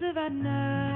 Savannah.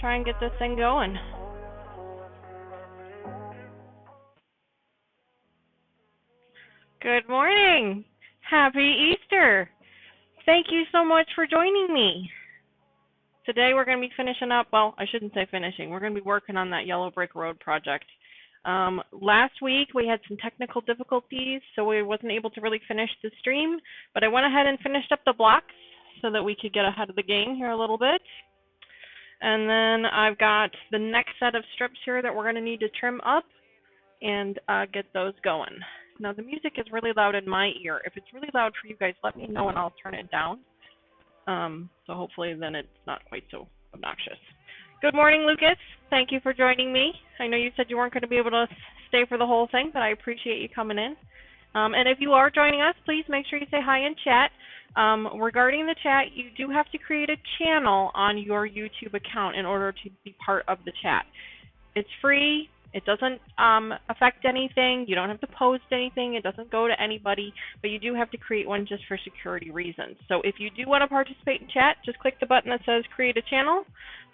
try and get this thing going. Good morning. Happy Easter. Thank you so much for joining me. Today we're going to be finishing up, well, I shouldn't say finishing, we're going to be working on that yellow brick road project. Last week we had some technical difficulties, so we wasn't able to really finish the stream, but I went ahead and finished up the blocks so that we could get ahead of the game here a little bit. And then I've got the next set of strips here that we're going to need to trim up and get those going. Now the music is really loud in my ear. If it's really loud for you guys, let me know and I'll turn it down. So hopefully then it's not quite so obnoxious. Good morning, Lucas. Thank you for joining me. I know you said you weren't going to be able to stay for the whole thing, but I appreciate you coming in. And if you are joining us, please make sure you say hi in chat. Regarding the chat, you do have to create a channel on your YouTube account in order to be part of the chat. It's free. It doesn't affect anything. You don't have to post anything. It doesn't go to anybody, but you do have to create one just for security reasons. So if you do want to participate in chat, just click the button that says create a channel,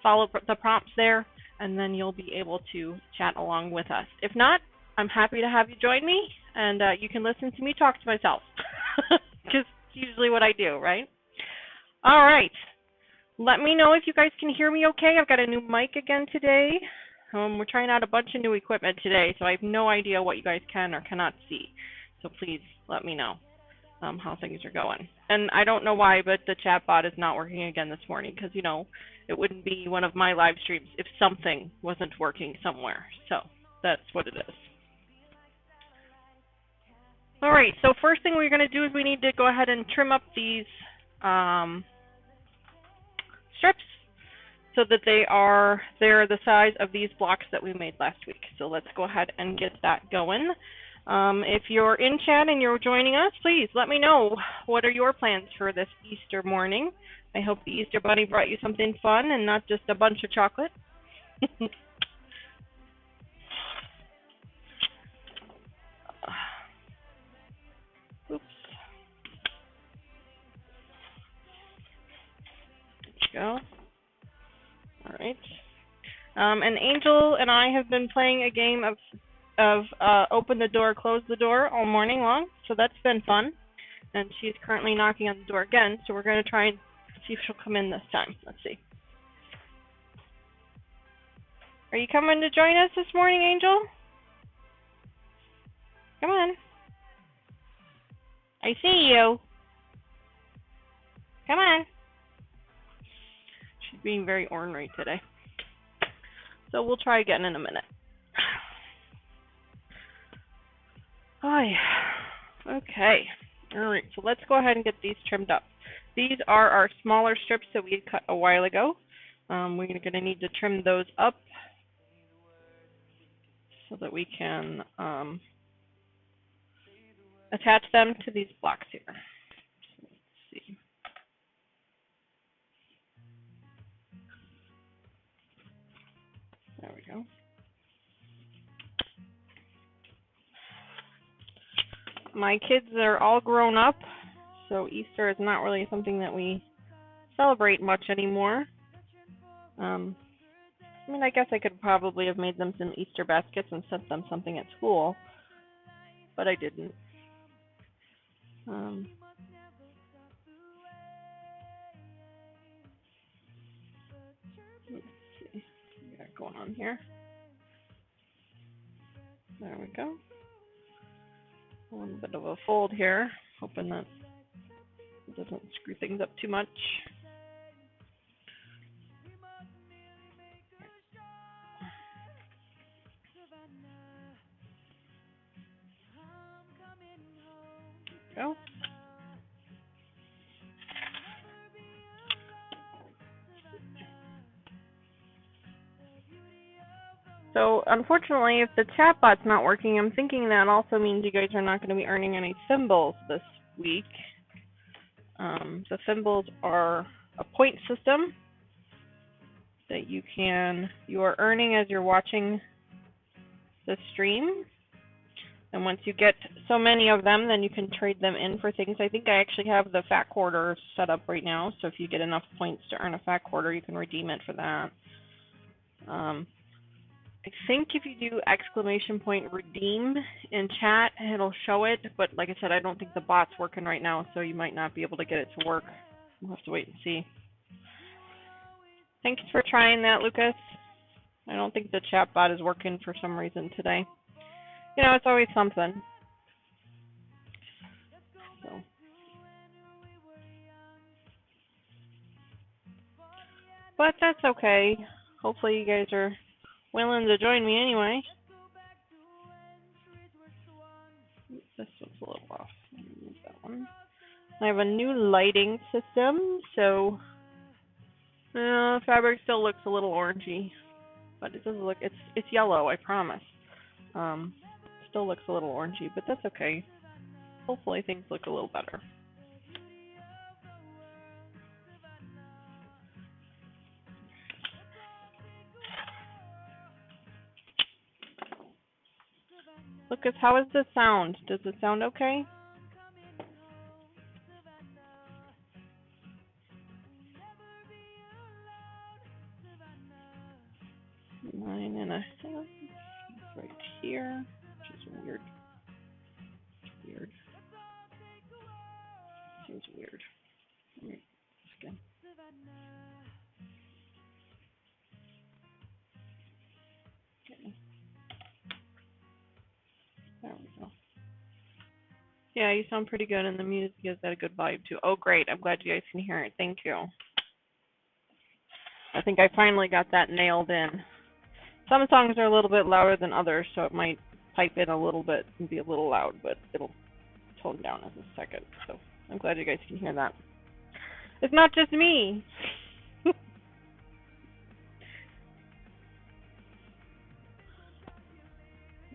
follow the prompts there, and then you'll be able to chat along with us. If not, I'm happy to have you join me, and you can listen to me talk to myself, because it's usually what I do, right? All right. Let me know if you guys can hear me okay. I've got a new mic again today. We're trying out a bunch of new equipment today, so I have no idea what you guys can or cannot see. So please let me know how things are going. And I don't know why, but the chat bot is not working again this morning because, you know, it wouldn't be one of my live streams if something wasn't working somewhere. So that's what it is. All right, so first thing we're going to do is we need to go ahead and trim up these strips, so that they're the size of these blocks that we made last week. So let's go ahead and get that going. If you're in chat and you're joining us, please let me know what are your plans for this Easter morning. I hope the Easter Bunny brought you something fun and not just a bunch of chocolate. Oops. There you go. All right. And Angel and I have been playing a game of open the door, close the door all morning long, so that's been fun. And she's currently knocking on the door again, so we're going to try and see if she'll come in this time. Let's see. Are you coming to join us this morning, Angel? Come on. I see you. Come on. She's being very ornery today. So we'll try again in a minute. Hi. Okay. All right, so let's go ahead and get these trimmed up. These are our smaller strips that we cut a while ago. We're going to need to trim those up so that we can attach them to these blocks here. So let's see. There we go. My kids are all grown up, so Easter is not really something that we celebrate much anymore. I mean, I guess I could probably have made them some Easter baskets and sent them something at school, but I didn't. Let's see what we got going on here. There we go. A little bit of a fold here, hoping that it doesn't screw things up too much. There we go. So unfortunately, if the chat bot's not working, I'm thinking that also means you guys are not going to be earning any symbols this week. The symbols are a point system that you are earning as you're watching the stream. And once you get so many of them, then you can trade them in for things. I think I actually have the fat quarter set up right now. So if you get enough points to earn a fat quarter, you can redeem it for that. Um, I think if you do exclamation point redeem in chat, it'll show it. But like I said, I don't think the bot's working right now, so you might not be able to get it to work. We'll have to wait and see. Thanks for trying that, Lucas. I don't think the chat bot is working for some reason today. You know, it's always something. So. But that's okay. Hopefully you guys are willing to join me anyway. This one's a little off. Move that one. I have a new lighting system, so fabric still looks a little orangey, but it doesn't look. It's yellow, I promise. Still looks a little orangey, but that's okay. Hopefully things look a little better. Lucas, how is the sound? Does it sound okay? 9.5 right here, which is weird. Weird. Seems weird. Okay. There we go. Yeah, you sound pretty good, and the music gives that a good vibe too. Oh, great! I'm glad you guys can hear it. Thank you. I think I finally got that nailed in. Some songs are a little bit louder than others, so it might pipe in a little bit and be a little loud, but it'll tone down in a second. So I'm glad you guys can hear that. It's not just me.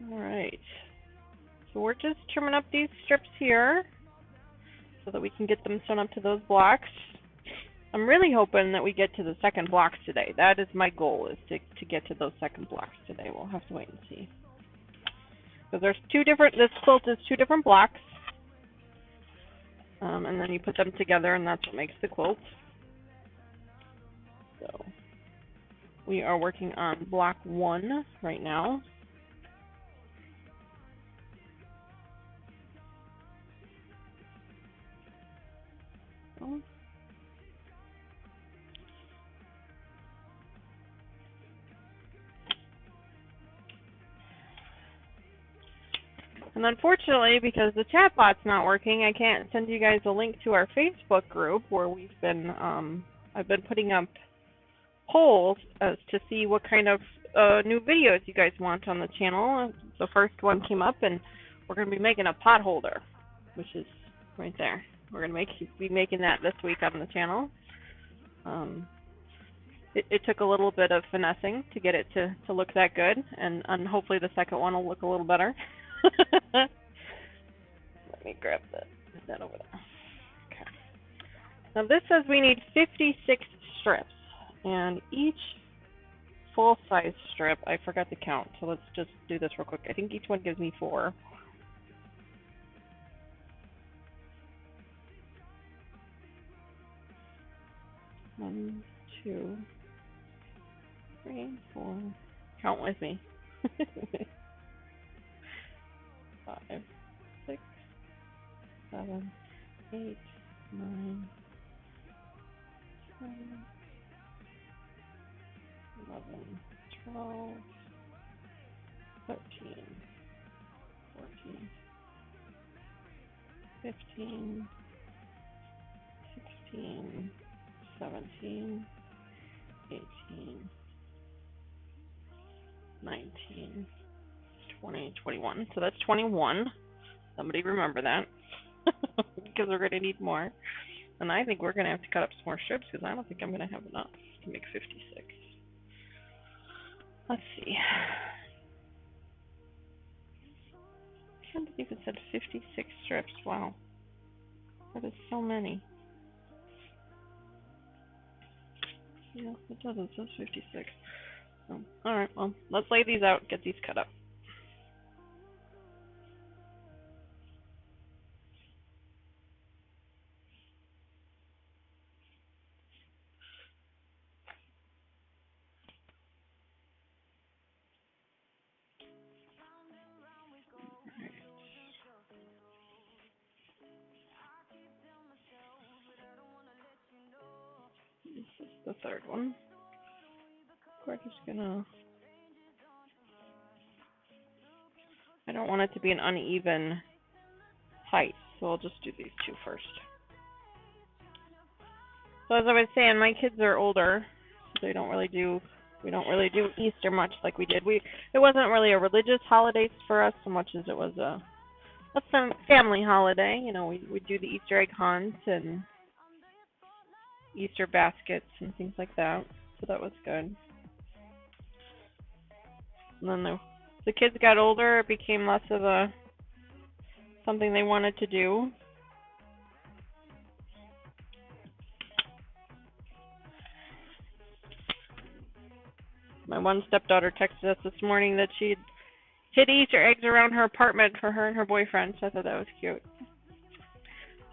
All right. So we're just trimming up these strips here so that we can get them sewn up to those blocks. I'm really hoping that we get to the second blocks today. That is my goal, is to get to those second blocks today. We'll have to wait and see. Because there's this quilt is 2 different blocks. And then you put them together, and that's what makes the quilt. So we are working on block 1 right now. So, and unfortunately, because the chat bot's not working, I can't send you guys a link to our Facebook group where I've been putting up polls as to see what kind of new videos you guys want on the channel. The first one came up, and we're going to be making a pot holder, which is right there. We're going to be making that this week on the channel. It took a little bit of finessing to get it to look that good, and hopefully the second one will look a little better. Let me grab that over there. Okay. Now this says we need 56 strips, and each full-size strip, I forgot to count, so let's just do this real quick. I think each one gives me 4. One, 2, 3, 4. Count with me. 5, 6, 7, 8, 9, 10, 11, 12, 13, 14, 15, 16, 17, 18, 19, 20, 21. So that's 21. Somebody remember that. Because we're going to need more. And I think we're going to have to cut up some more strips because I don't think I'm going to have enough to make 56. Let's see. I can't believe it said 56 strips. Wow. That is so many. Yeah, it doesn't. It says 56. So, alright, well, let's lay these out, get these cut up. This is the third one. We're just gonna. I don't want it to be an uneven height, so I'll just do these two first. So as I was saying, my kids are older, so we don't really do Easter much like we did. It wasn't really a religious holiday for us so much as it was a family holiday. You know, we do the Easter egg hunt and Easter baskets and things like that. So that was good. And then the kids got older, it became less of a something they wanted to do. My one stepdaughter texted us this morning that she'd hid Easter eggs around her apartment for her and her boyfriend, so I thought that was cute.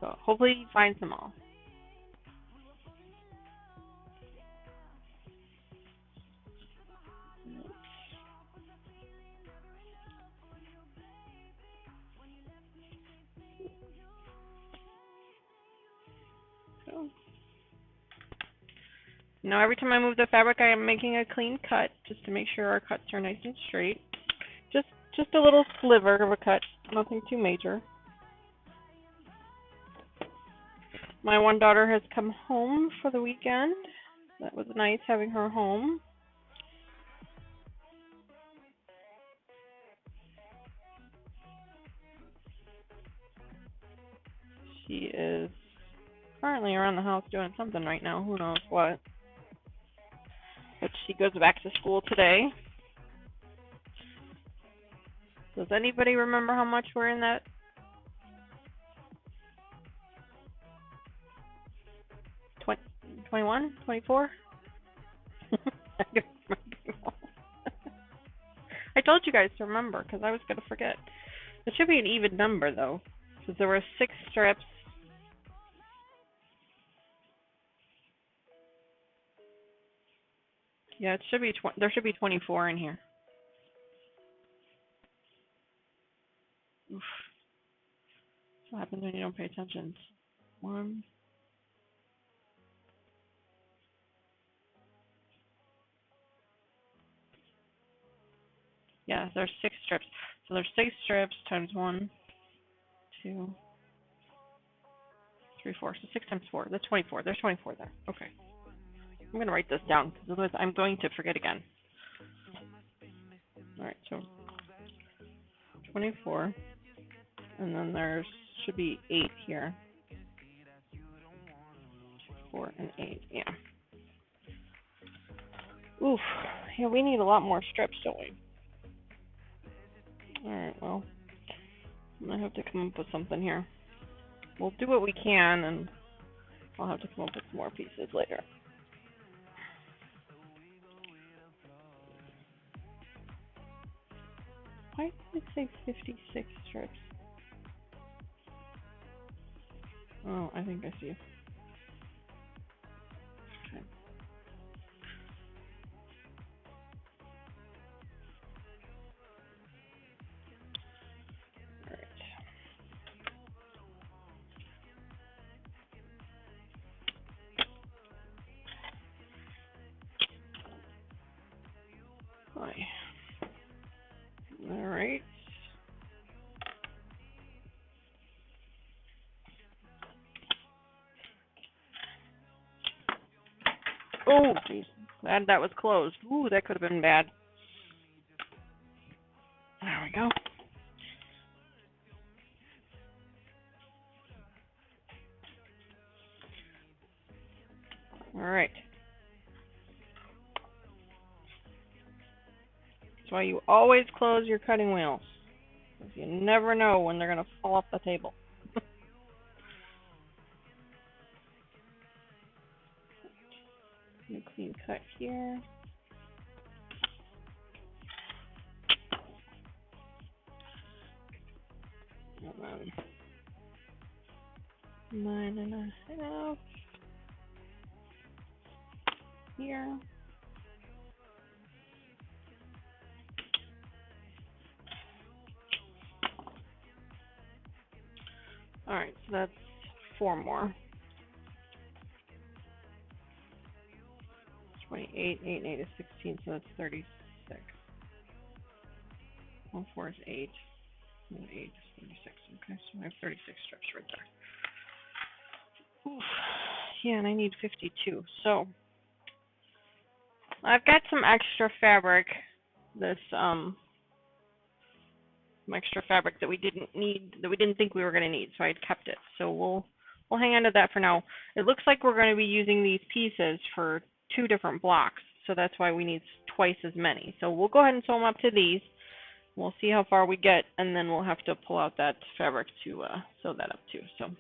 So hopefully he finds them all. So, now every time I move the fabric, I am making a clean cut just to make sure our cuts are nice and straight. Just a little sliver of a cut, nothing too major. My one daughter has come home for the weekend. That was nice having her home. She is currently around the house doing something right now. Who knows what. But she goes back to school today. Does anybody remember how much we're in that? 21? 24? I told you guys to remember because I was going to forget. It should be an even number though, because there were 6 strips. Yeah, it should be. There should be 24 in here. Oof. What happens when you don't pay attention? 1. Yeah, there's 6 strips. So there's 6 strips times 1, 2, 3, 4. So 6 times 4. That's 24. There's 24 there. Okay. I'm going to write this down because otherwise I'm going to forget again. Alright, so 24. And then there should be 8 here. 4 and 8. Yeah. Oof. Yeah, we need a lot more strips, don't we? Alright, well, I'm going to have to come up with something here. We'll do what we can, and I'll have to come up with some more pieces later. Why did it say 56 strips? Oh, I think I see. Okay. Alright. Hi. Alright. Oh, jeez. Glad that was closed. Ooh, that could have been bad. There we go. Alright. That's why you always close your cutting wheels. Because you never know when they're going to fall off the table. New clean cut here. And then 9.5 here. Alright, so that's 4 more. 8, 8 and 8 is 16, so that's 36. 1, 4 is 8, and 8 is 36. Okay, so I have 36 strips right there. Oof. Yeah, and I need 52. So I've got some extra fabric. Some extra fabric that we didn't need, that we didn't think we were going to need, so I had kept it. So we'll hang on to that for now. It looks like we're going to be using these pieces for 2 different blocks, so that's why we need twice as many. So we'll go ahead and sew them up to these. We'll see how far we get, and then we'll have to pull out that fabric to sew that up too. So,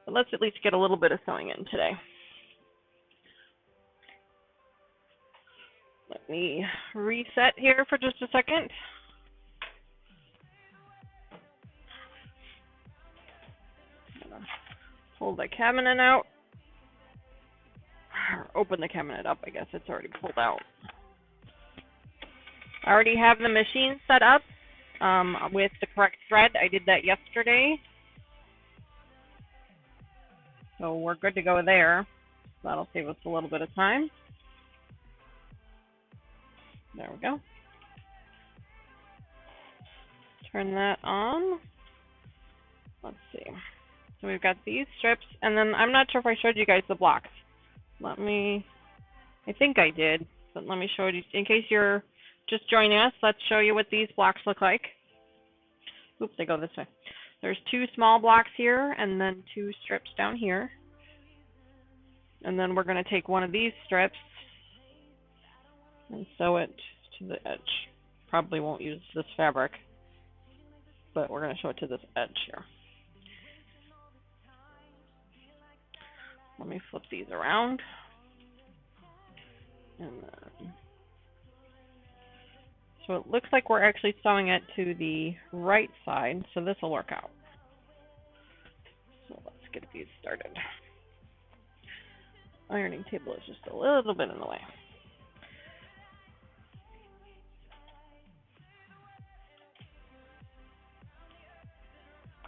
but let's at least get a little bit of sewing in today. Let me reset here for just a second. Pull the cabinet out. Open the cabinet up, I guess it's already pulled out. I already have the machine set up with the correct thread. I did that yesterday. So we're good to go there. That'll save us a little bit of time. There we go. Turn that on. Let's see. So we've got these strips, and then I'm not sure if I showed you guys the blocks. I think I did, but let me show you, in case you're just joining us, let's show you what these blocks look like. Oops, they go this way. There's 2 small blocks here, and then 2 strips down here. And then we're going to take one of these strips and sew it to the edge. Probably won't use this fabric, but we're going to show it to this edge here. Let me flip these around. And then, so it looks like we're actually sewing it to the right side, so this will work out. So let's get these started. Ironing table is just a little bit in the way.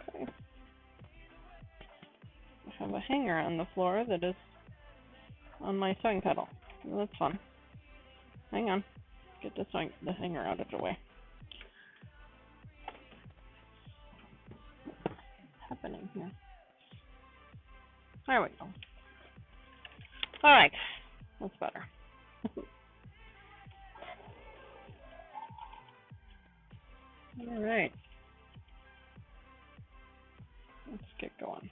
Okay. I have a hanger on the floor that is on my sewing pedal. Well, that's fun. Hang on. Get the hanger out of the way. What's happening here? There we go. All right. That's better. All right. Let's get going.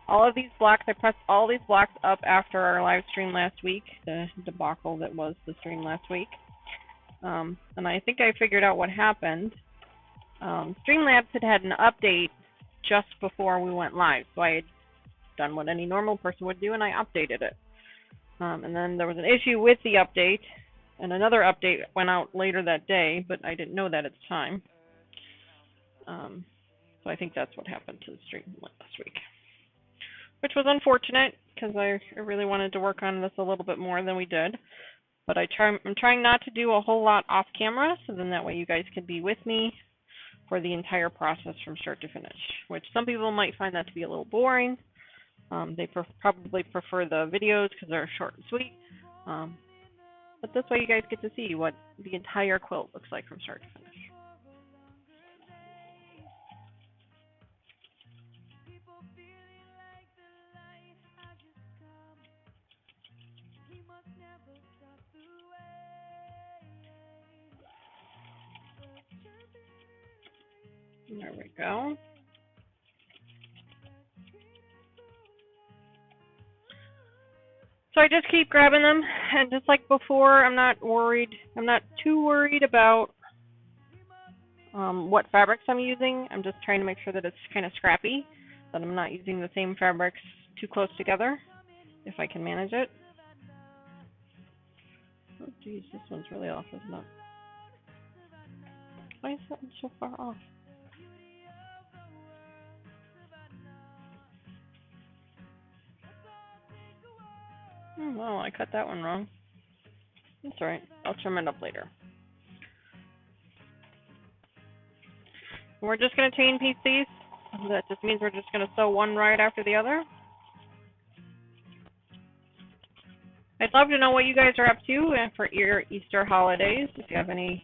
All of these blocks, I pressed all these blocks up after our live stream last week, the debacle that was the stream last week. And I think I figured out what happened. Streamlabs had an update just before we went live, so I had done what any normal person would do, and I updated it. And then there was an issue with the update, and another update went out later that day, but I didn't know that at the time. So I think that's what happened to the stream last week, which was unfortunate because I really wanted to work on this a little bit more than we did. But I'm trying not to do a whole lot off camera, so then that way you guys can be with me for the entire process from start to finish, which some people might find that to be a little boring. They probably prefer the videos because they're short and sweet. But this way you guys get to see what the entire quilt looks like from start to finish. There we go. So I just keep grabbing them, and just like before, I'm not too worried about what fabrics I'm using. I'm just trying to make sure that it's kind of scrappy, that I'm not using the same fabrics too close together, if I can manage it. Oh geez, this one's really off, isn't it? Why is that one so far off? Oh, I cut that one wrong. That's all right. I'll trim it up later. We're just going to chain piece these. That just means we're just going to sew one right after the other. I'd love to know what you guys are up to for your Easter holidays, if you have any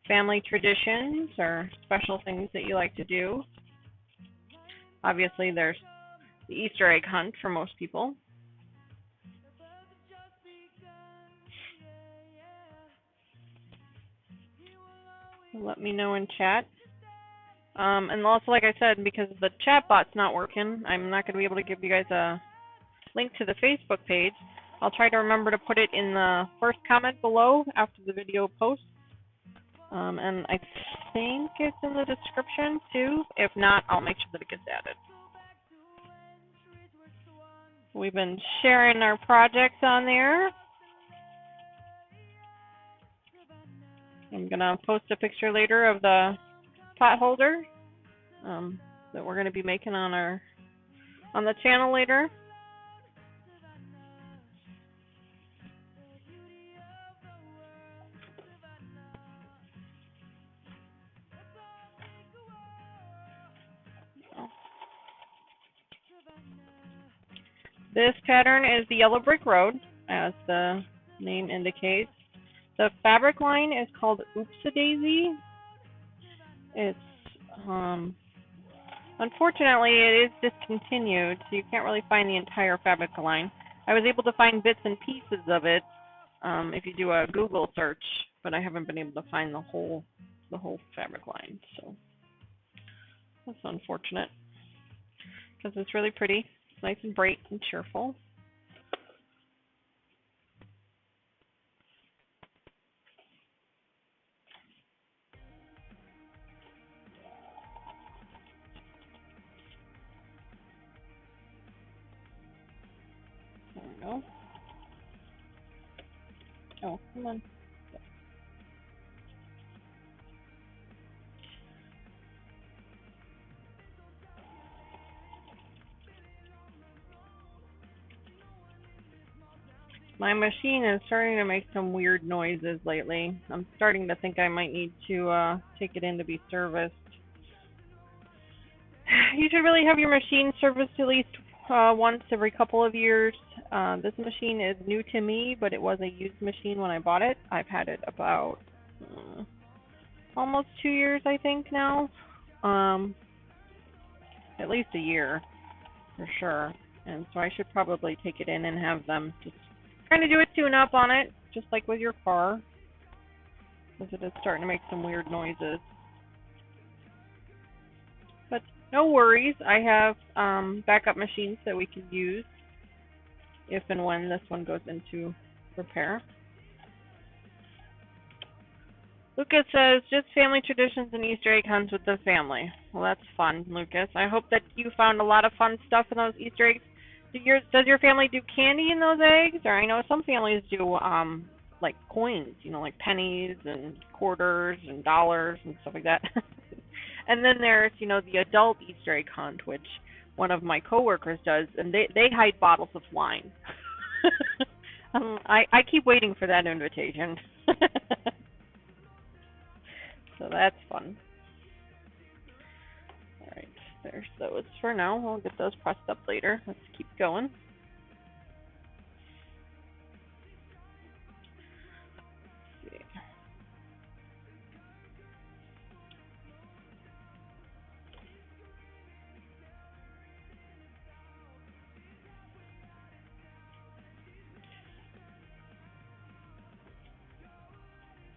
family traditions or special things that you like to do. Obviously, there's the Easter egg hunt for most people. Let me know in chat. And also, like I said, because the chat bot's not working, I'm not going to be able to give you guys a link to the Facebook page. I'll try to remember to put it in the first comment below after the video posts. And I think it's in the description too. If not, I'll make sure that it gets added. We've been sharing our projects on there. I'm going to post a picture later of the pot holder that we're going to be making on the channel later. This pattern is the Yellow Brick Road, as the name indicates. The fabric line is called Opps-a-Daisy. It's unfortunately it is discontinued, so you can't really find the entire fabric line. I was able to find bits and pieces of it if you do a Google search, but I haven't been able to find the whole fabric line. So that's unfortunate because it's really pretty. It's nice and bright and cheerful. There we go. Oh, come on. My machine is starting to make some weird noises lately. I'm starting to think I might need to take it in to be serviced. You should really have your machine serviced at least once every couple of years. This machine is new to me, but it was a used machine when I bought it. I've had it about almost 2 years, I think, now. At least a year, for sure. And so I should probably take it in and have them just kind of do a tune-up on it, just like with your car, because it is starting to make some weird noises. But no worries, I have backup machines that we can use if and when this one goes into repair. Lucas says, just family traditions and Easter egg hunts with the family. Well, that's fun, Lucas. I hope that you found a lot of fun stuff in those Easter eggs. Does your family do candy in those eggs? Or I know some families do like coins, you know, like pennies and quarters and dollars and stuff like that. And then there's, you know, the adult Easter egg hunt, which one of my coworkers does, and they hide bottles of wine. I keep waiting for that invitation. So that's fun. Alright, there's those for now. I'll get those pressed up later. Let's keep going. Let's see.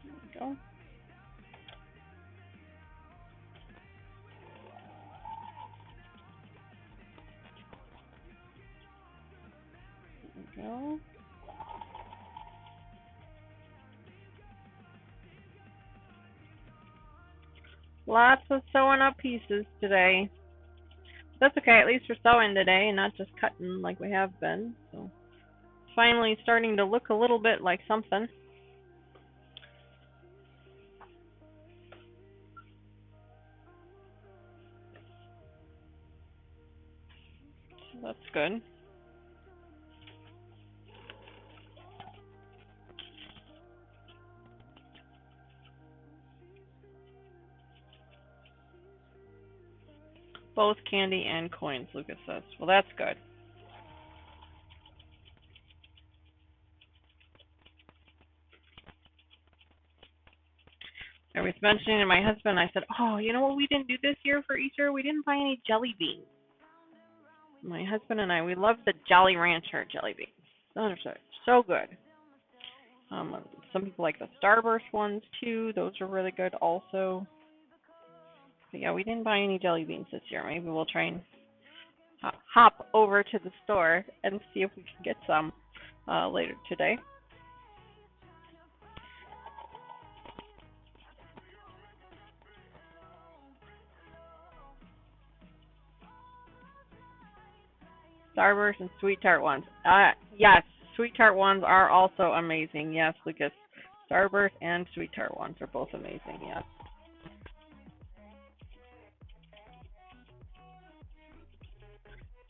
There we go. Go. Lots of sewing up pieces today. That's okay, at least we're sewing today and not just cutting like we have been. So finally starting to look a little bit like something. So that's good. Both candy and coins, Lucas says. Well, that's good. mentioning to my husband, I said, oh, you know what we didn't do this year for Easter? We didn't buy any jelly beans. My husband and I, we love the Jolly Rancher jelly beans. Those are so good. Some people like the Starburst ones too. Those are really good also. But yeah, we didn't buy any jelly beans this year. Maybe we'll try and hop over to the store and see if we can get some later today. Starburst and Sweet Tart ones. Yes, Sweet Tart ones are also amazing. Yes, Lucas. Starburst and Sweet Tart ones are both amazing. Yes.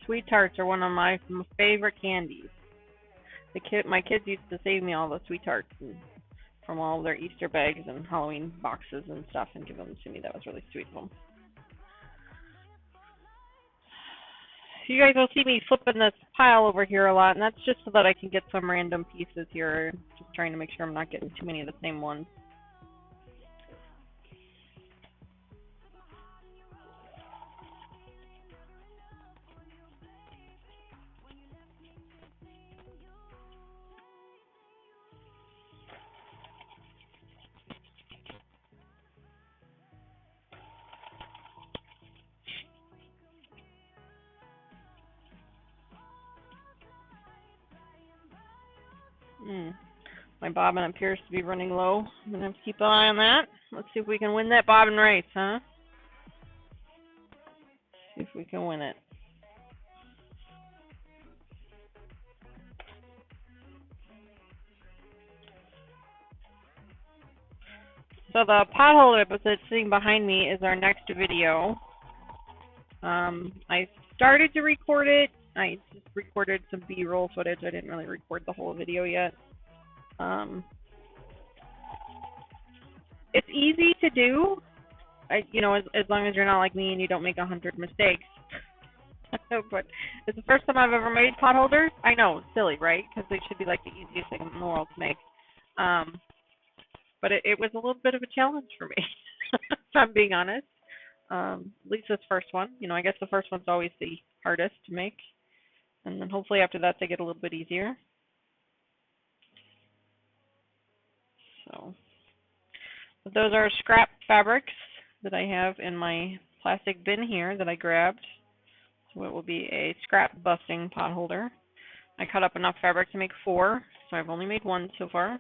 Sweet Tarts are one of my favorite candies. My kids used to save me all the Sweet Tarts from all of their Easter bags and Halloween boxes and stuff and give them to me. That was really sweet of them. You guys will see me flipping this pile over here a lot, and that's just so that I can get some random pieces here. Just trying to make sure I'm not getting too many of the same ones. My bobbin appears to be running low. I'm going to have to keep an eye on that. Let's see if we can win that bobbin race, huh? See if we can win it. So the potholder that's sitting behind me is our next video. I started to record it. I just recorded some B-roll footage. I didn't really record the whole video yet. It's easy to do, as long as you're not like me and you don't make 100 mistakes. But it's the first time I've ever made potholders. I know, it's silly, right? Because they should be like the easiest thing in the world to make. But it was a little bit of a challenge for me, if I'm being honest. At least this first one. I guess the first one's always the hardest to make. And then hopefully after that they get a little bit easier. So, but those are scrap fabrics that I have in my plastic bin here that I grabbed. So it will be a scrap busting potholder. I cut up enough fabric to make 4, so I've only made 1 so far.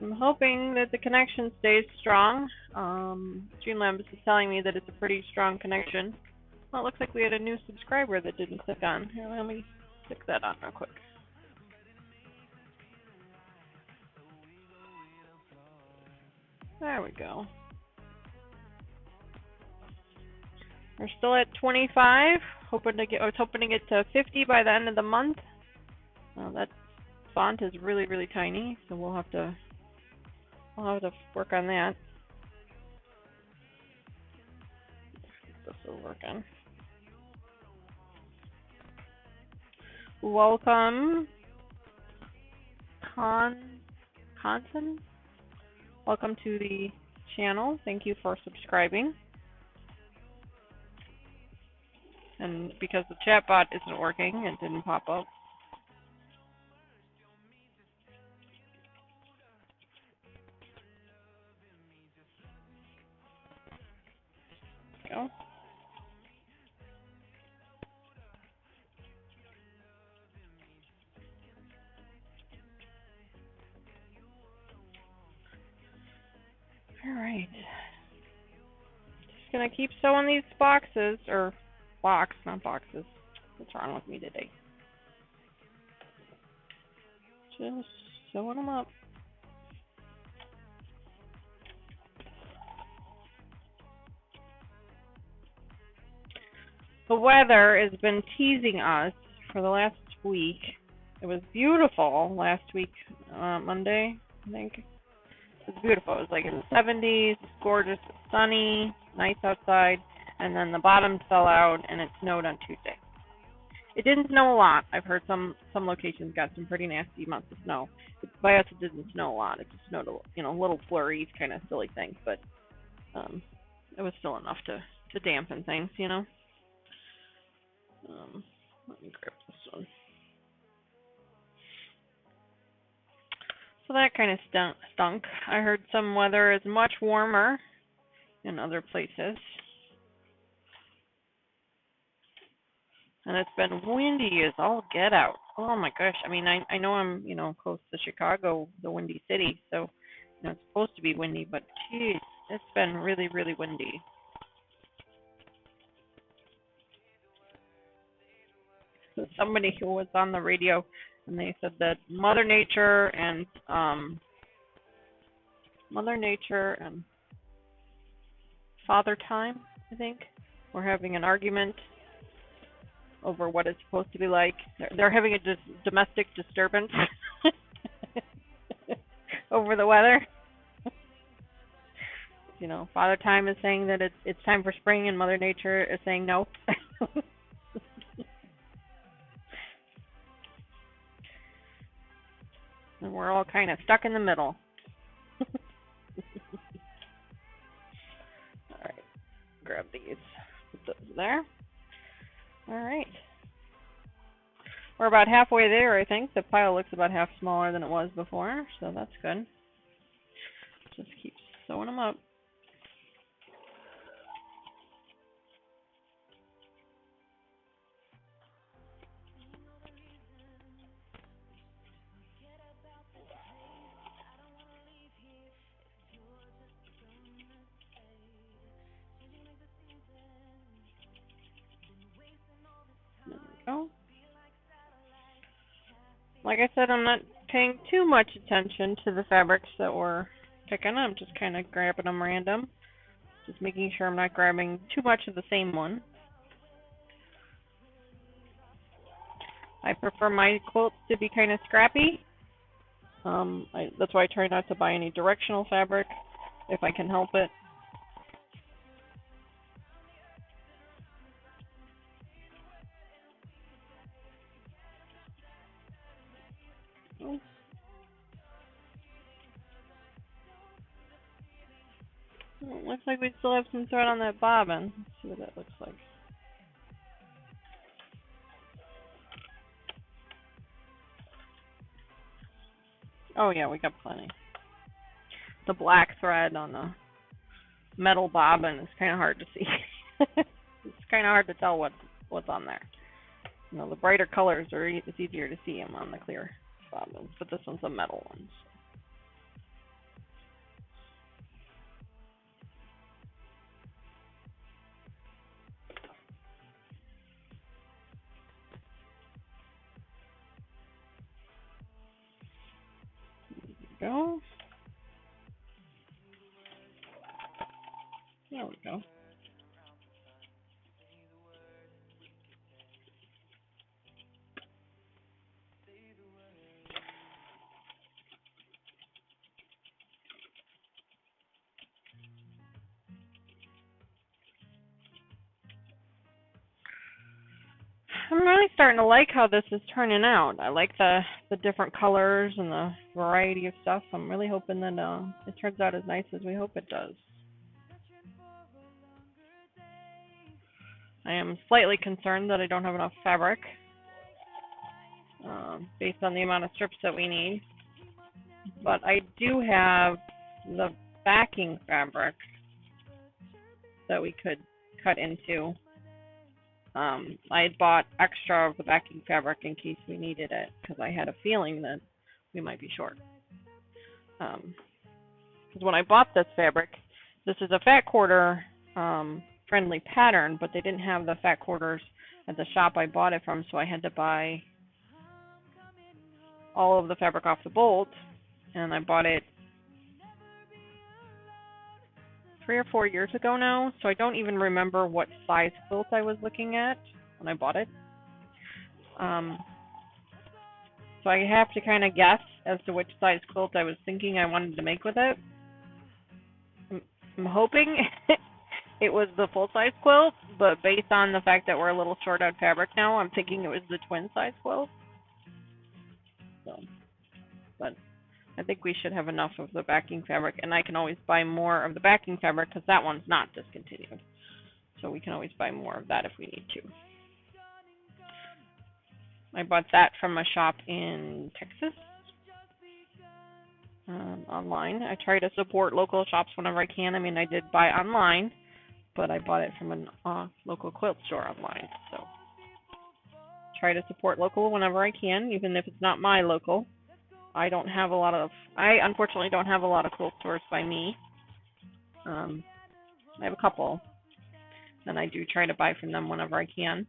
I'm hoping that the connection stays strong. Streamlabs is telling me that it's a pretty strong connection. Well, it looks like we had a new subscriber that didn't click on. Here, let me click that on real quick. There we go. We're still at 25. I was hoping to get to 50 by the end of the month. That font is really, really tiny, so we'll have to work on that. This will work on. Welcome, Kanvas. Welcome to the channel. Thank you for subscribing. And because the chat bot isn't working, it didn't pop up. There we go. All right. Just gonna keep sewing these boxes, or blocks, not boxes. What's wrong with me today? Just sewing them up. The weather has been teasing us for the last week. It was beautiful last week, Monday, I think. It was beautiful. It was like in the 70s, gorgeous, sunny, nice outside, and then the bottom fell out and it snowed on Tuesday. It didn't snow a lot. I've heard some locations got some pretty nasty amounts of snow. By us, it didn't snow a lot. It just snowed, little flurries, kind of silly things, but it was still enough to dampen things, Let me grab this one. So that kind of stunk. I heard some weather is much warmer in other places. And it's been windy as all get out. Oh my gosh. I mean, I know I'm, close to Chicago, the windy city, so it's supposed to be windy, but geez, it's been really, really windy. Somebody who was on the radio, and they said that Mother Nature and Father Time, I think, were having an argument over what it's supposed to be like. They're having a domestic disturbance over the weather. Father Time is saying that it's time for spring, and Mother Nature is saying no. And we're all kind of stuck in the middle. All right, grab these, put those there. All right. We're about halfway there, I think. The pile looks about half smaller than it was before, so that's good. Just keep sewing them up. There we go. Like I said, I'm not paying too much attention to the fabrics that we're picking. I'm just kind of grabbing them random. Just making sure I'm not grabbing too much of the same one. I prefer my quilts to be kind of scrappy. That's why I try not to buy any directional fabric if I can help it. Well, it looks like we still have some thread on that bobbin. Let's see what that looks like. Oh yeah, we got plenty. The black thread on the metal bobbin is kind of hard to see. It's kind of hard to tell what's on there. The brighter colors it's easier to see them on the clear bobbins, but this one's a metal one. Go. There we go. I'm really starting to like how this is turning out. I like the different colors and the variety of stuff. I'm really hoping that it turns out as nice as we hope it does. I am slightly concerned that I don't have enough fabric based on the amount of strips that we need. But I do have the backing fabric that we could cut into. I had bought extra of the backing fabric in case we needed it because I had a feeling that we might be short. Because when I bought this fabric, this is a fat quarter friendly pattern, but they didn't have the fat quarters at the shop I bought it from, so I had to buy all of the fabric off the bolt, and I bought it 3 or 4 years ago now, so I don't even remember what size quilt I was looking at when I bought it. So I have to kind of guess as to which size quilt I was thinking I wanted to make with it. I'm hoping it was the full-size quilt, but based on the fact that we're a little short on fabric now, I'm thinking it was the twin-size quilt. So, but I think we should have enough of the backing fabric, and I can always buy more of the backing fabric because that one's not discontinued. So we can always buy more of that if we need to. I bought that from a shop in Texas online. I try to support local shops whenever I can. I mean, I did buy online, but I bought it from a local quilt store online. So try to support local whenever I can, even if it's not my local. I unfortunately don't have a lot of quilt stores by me. I have a couple, and I do try to buy from them whenever I can.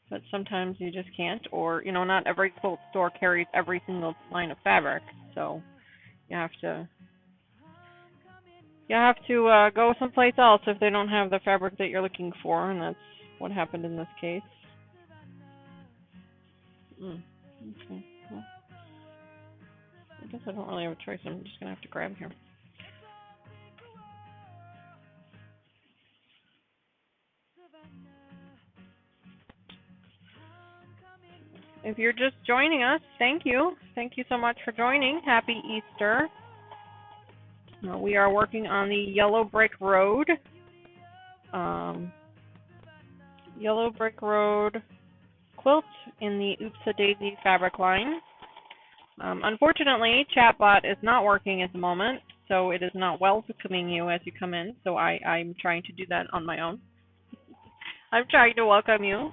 But sometimes you just can't, or not every quilt store carries every single line of fabric, so you have to go someplace else if they don't have the fabric that you're looking for, and that's what happened in this case. Okay. Well, I guess I don't really have a choice. I'm just gonna have to grab here. If you're just joining us, thank you. Thank you so much for joining. Happy Easter. We are working on the Yellow Brick Road. Yellow Brick Road quilt in the Oops a Daisy fabric line. Unfortunately, Chatbot is not working at the moment, so it is not welcoming you as you come in. So I'm trying to do that on my own. I'm trying to welcome you.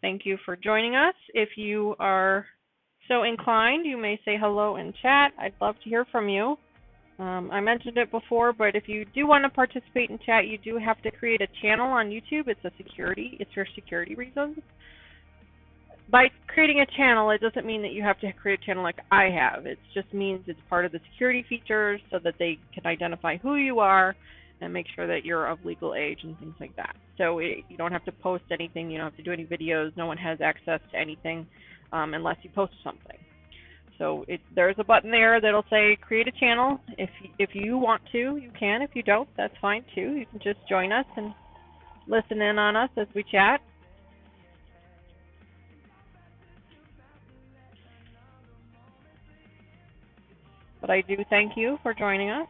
Thank you for joining us. If you are so inclined, you may say hello in chat. I'd love to hear from you. I mentioned it before, but if you do want to participate in chat, you do have to create a channel on YouTube. It's for security reasons. By creating a channel, it doesn't mean that you have to create a channel like I have. It just means it's part of the security features so that they can identify who you are and make sure that you're of legal age and things like that. So you don't have to post anything. You don't have to do any videos. No one has access to anything unless you post something. So there's a button there that'll say create a channel. If you want to, you can. If you don't, that's fine too. You can just join us and listen in on us as we chat. But I do thank you for joining us.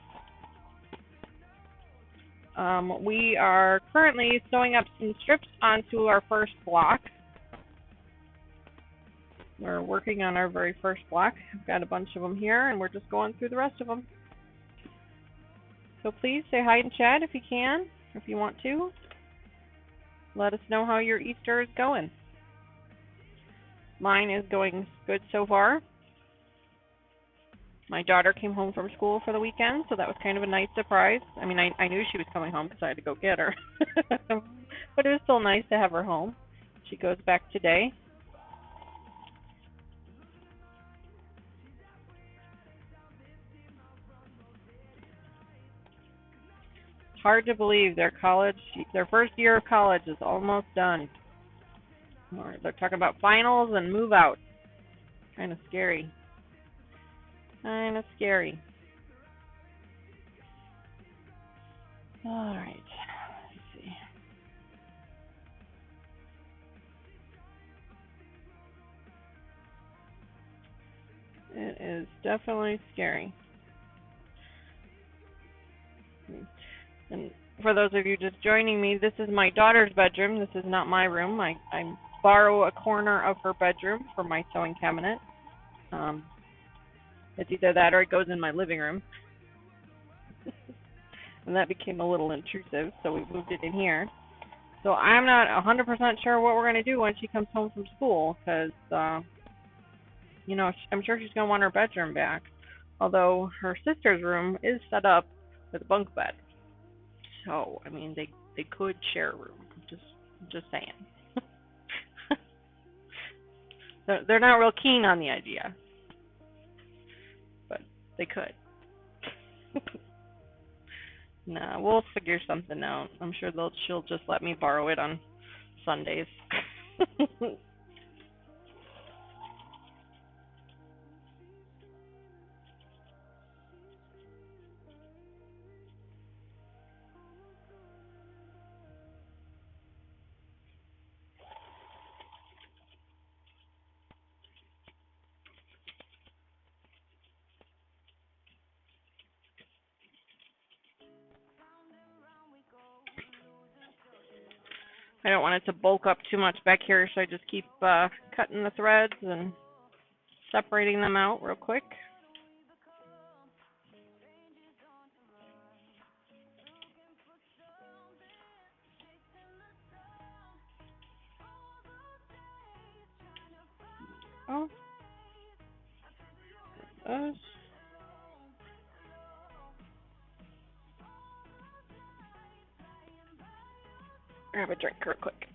We are currently sewing up some strips onto our first block. We're working on our very first block. I've got a bunch of them here, and we're just going through the rest of them. So please say hi in chat if you can, if you want to. Let us know how your Easter is going. Mine is going good so far. My daughter came home from school for the weekend, so that was kind of a nice surprise. I mean, I knew she was coming home because I had to go get her. But it was still nice to have her home. She goes back today. It's hard to believe their first year of college is almost done. They're talking about finals and move out. Kind of scary. Kind of scary. All right, let's see. It is definitely scary. And for those of you just joining me, this is my daughter's bedroom. This is not my room. I borrow a corner of her bedroom for my sewing cabinet. It's either that or it goes in my living room. And that became a little intrusive, so we moved it in here. So I'm not 100% sure what we're going to do when she comes home from school, because, you know, I'm sure she's going to want her bedroom back. Although her sister's room is set up with a bunk bed. So, I mean, they could share a room. Just saying. They're not real keen on the idea. But they could. Nah, we'll figure something out. I'm sure she'll just let me borrow it on Sundays. I don't want it to bulk up too much back here, so I just keep cutting the threads and separating them out real quick. Oh. Grab a drink real quick.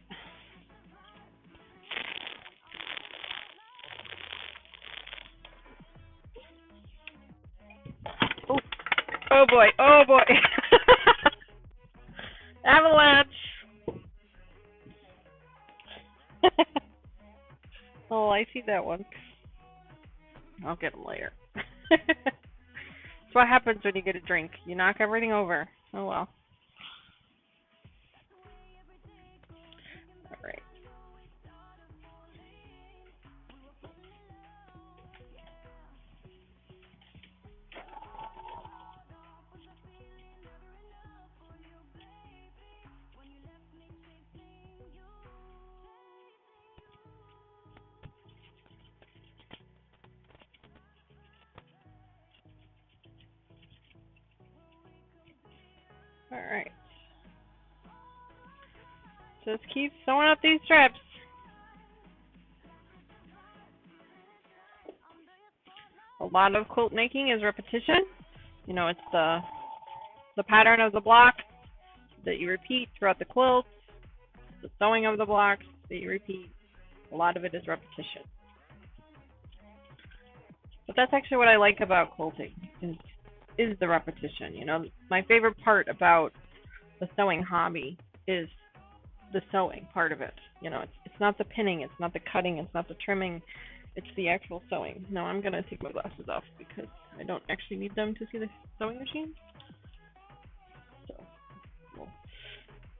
Oh, oh boy, oh boy. Avalanche. Oh, I see that one. I'll get them later. That's what happens when you get a drink. You knock everything over. Oh well. All right. All right. Just keep sewing up these strips. A lot of quilt making is repetition. You know, it's the pattern of the block that you repeat throughout the quilt, the sewing of the blocks that you repeat. A lot of it is repetition. But that's actually what I like about quilting, is the repetition. You know, my favorite part about the sewing hobby is the sewing part of it. You know, it's not the pinning, it's not the cutting, it's not the trimming, it's the actual sewing. Now I'm going to take my glasses off because I don't actually need them to see the sewing machine. So we'll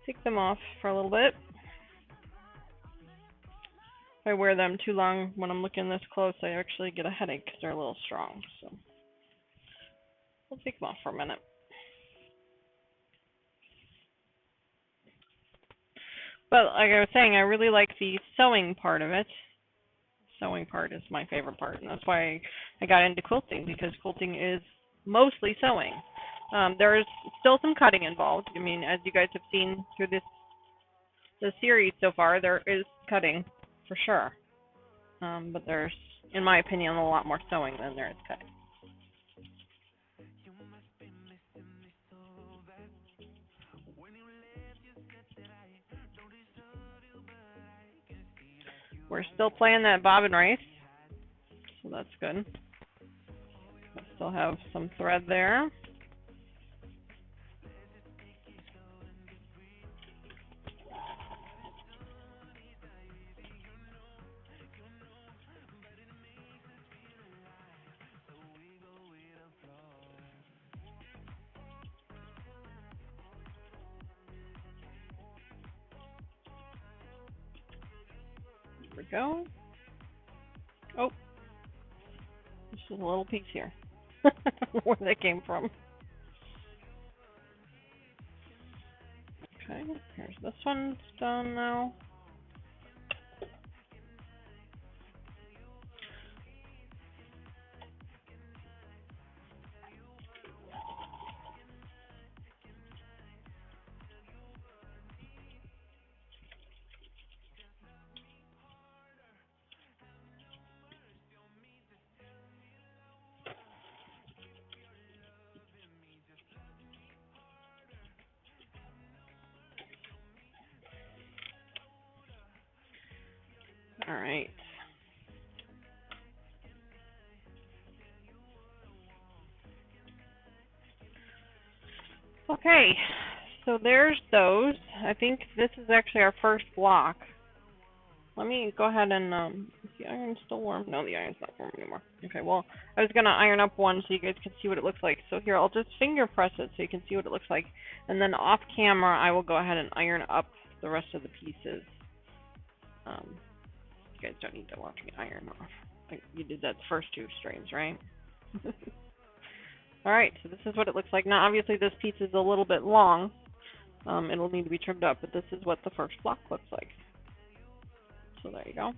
take them off for a little bit. If I wear them too long when I'm looking this close, I actually get a headache because they're a little strong. So we'll take them off for a minute. But like I was saying, I really like the sewing part of it. Sewing part is my favorite part, and that's why I got into quilting, because quilting is mostly sewing. There's still some cutting involved. I mean, as you guys have seen through the series so far, there is cutting for sure. But there's, in my opinion, a lot more sewing than there is cutting. We're still playing that bob and race, so that's good. I still have some thread there. There we go. Oh, this is a little piece here. I don't know where that came from. Okay, here's this one's done now. All right. Okay, So there's those. I think this is actually our first block. Let me go ahead and, is the iron still warm? No, the iron's not warm anymore. Okay, well, I was going to iron up one so you guys can see what it looks like. So here, I'll just finger press it so you can see what it looks like. And then off camera, I will go ahead and iron up the rest of the pieces. You guys don't need to watch me iron off. You did that first two streams, right? Alright, so this is what it looks like. Now, obviously, this piece is a little bit long. It'll need to be trimmed up, but this is what the first block looks like. So there you go.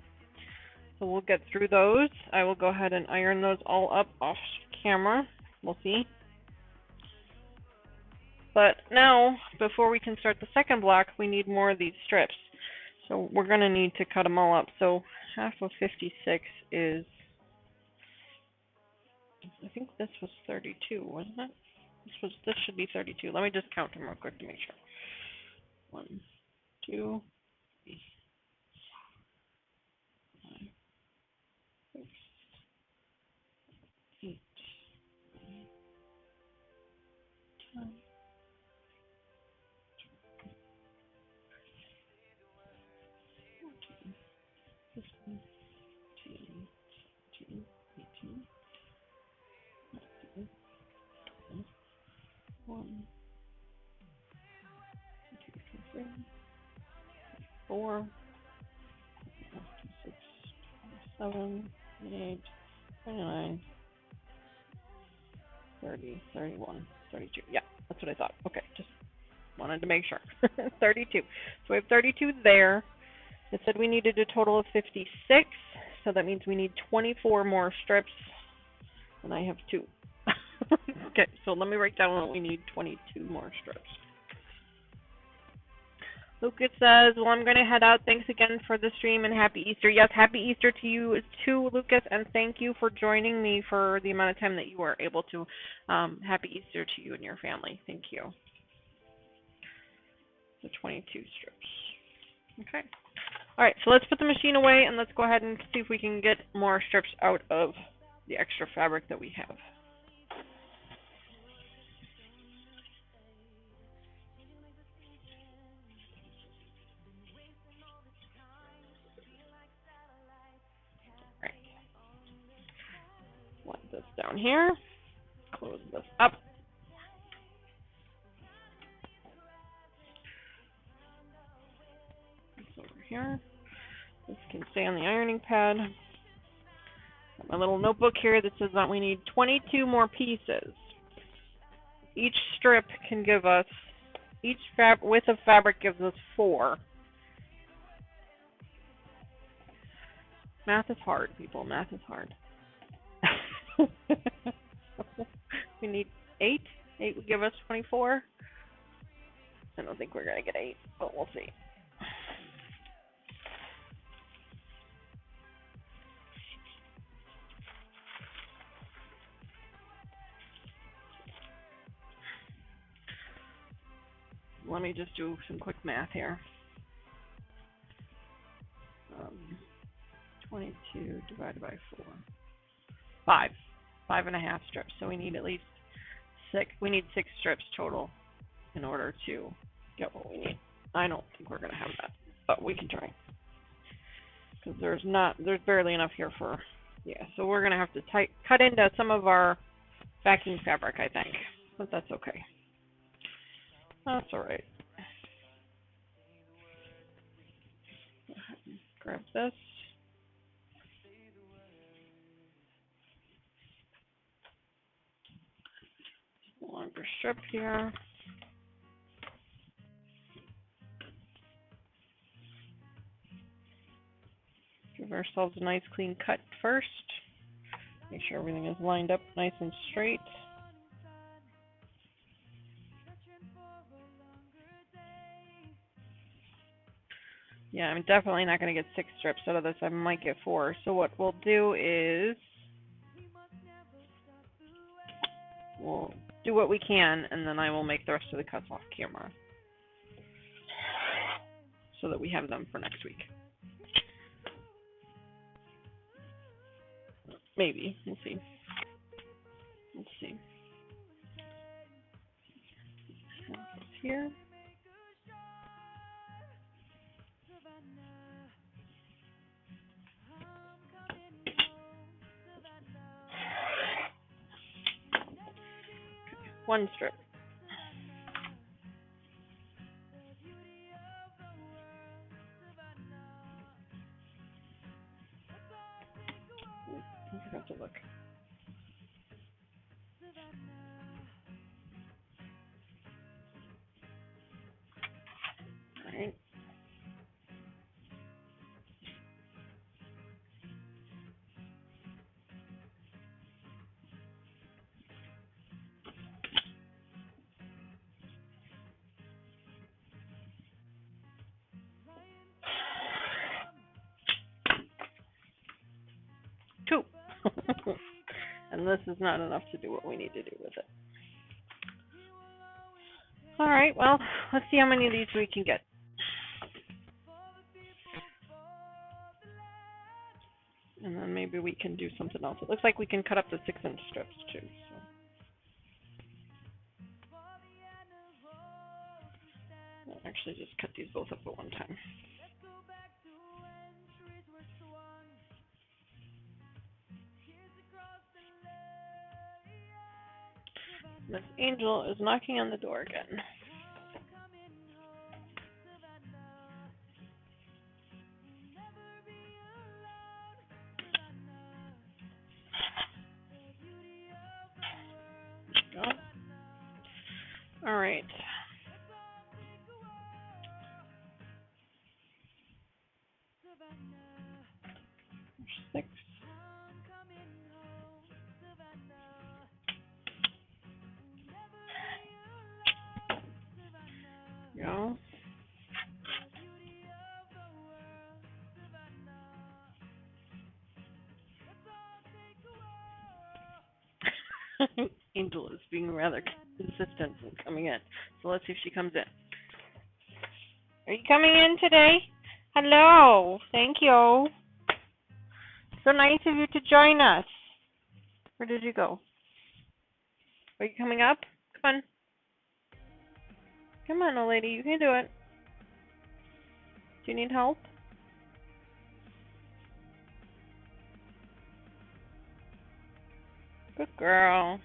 So we'll get through those. I will go ahead and iron those all up off camera. We'll see. But now, before we can start the second block, we need more of these strips. So we're going to need to cut them all up. So half of 56 is, I think this was 32, wasn't it? This should be 32. Let me just count them real quick to make sure. 1, 2, 3, 5, 6, 8, 9, 10, 14, 15, 16, 17, 18, 19, 20, 1, 2, 3, 4, 6, 7, 8, 29, 30, 31, 32. Yeah, that's what I thought. Okay, just wanted to make sure. 32. So we have 32 there. It said we needed a total of 56, so that means we need 24 more strips, and I have 2. Okay, so let me write down what we need. 22 more strips. Lucas says, well, I'm going to head out. Thanks again for the stream, and happy Easter. Yes, happy Easter to you too, Lucas, and thank you for joining me for the amount of time that you were able to. Happy Easter to you and your family. Thank you. So 22 strips. Okay. All right, so let's put the machine away, and let's go ahead and see if we can get more strips out of the extra fabric that we have. Let this down here. Close this up. This over here. This can stay on the ironing pad. Got my little notebook here that says that we need 22 more pieces. Each strip can give us, each width of fabric gives us 4. Math is hard, people. Math is hard. We need 8. 8 would give us 24. I don't think we're going to get 8, but we'll see. Let me just do some quick math here. 22 divided by 4. 5. 5.5 strips. So we need at least 6. We need 6 strips total in order to get what we need. I don't think we're going to have that, but we can try. Because there's barely enough here for, yeah. So we're going to have to cut into some of our backing fabric, I think. But that's okay. That's all right. Go ahead and grab this. Longer strip here. Give ourselves a nice clean cut first. Make sure everything is lined up nice and straight. Yeah, I'm definitely not going to get 6 strips out of this. I might get 4. So what we'll do is we'll do what we can, and then I will make the rest of the cuts off camera so that we have them for next week. Maybe. We'll see. Let's see. Here. One strip. I have to look. All right. Two. And this is not enough to do what we need to do with it. All right, well, let's see how many of these we can get. And then maybe we can do something else. It looks like we can cut up the 6-inch strips too. So. I'll actually just cut these both up at one time. Miss Angel is knocking on the door again. There we go. All right. 6. Go. Angel is being rather insistent in coming in. So let's see if she comes in. Are you coming in today? Hello. Thank you. So nice of you to join us. Where did you go? Are you coming up? Come on. Come on, old lady. You can do it. Do you need help? Good girl.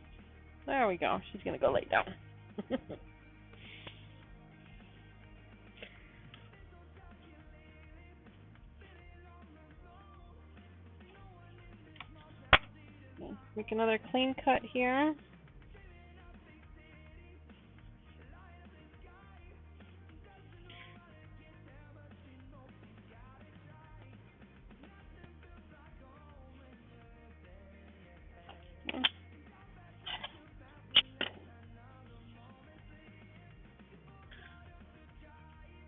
There we go. She's going to go lay down. Make another clean cut here.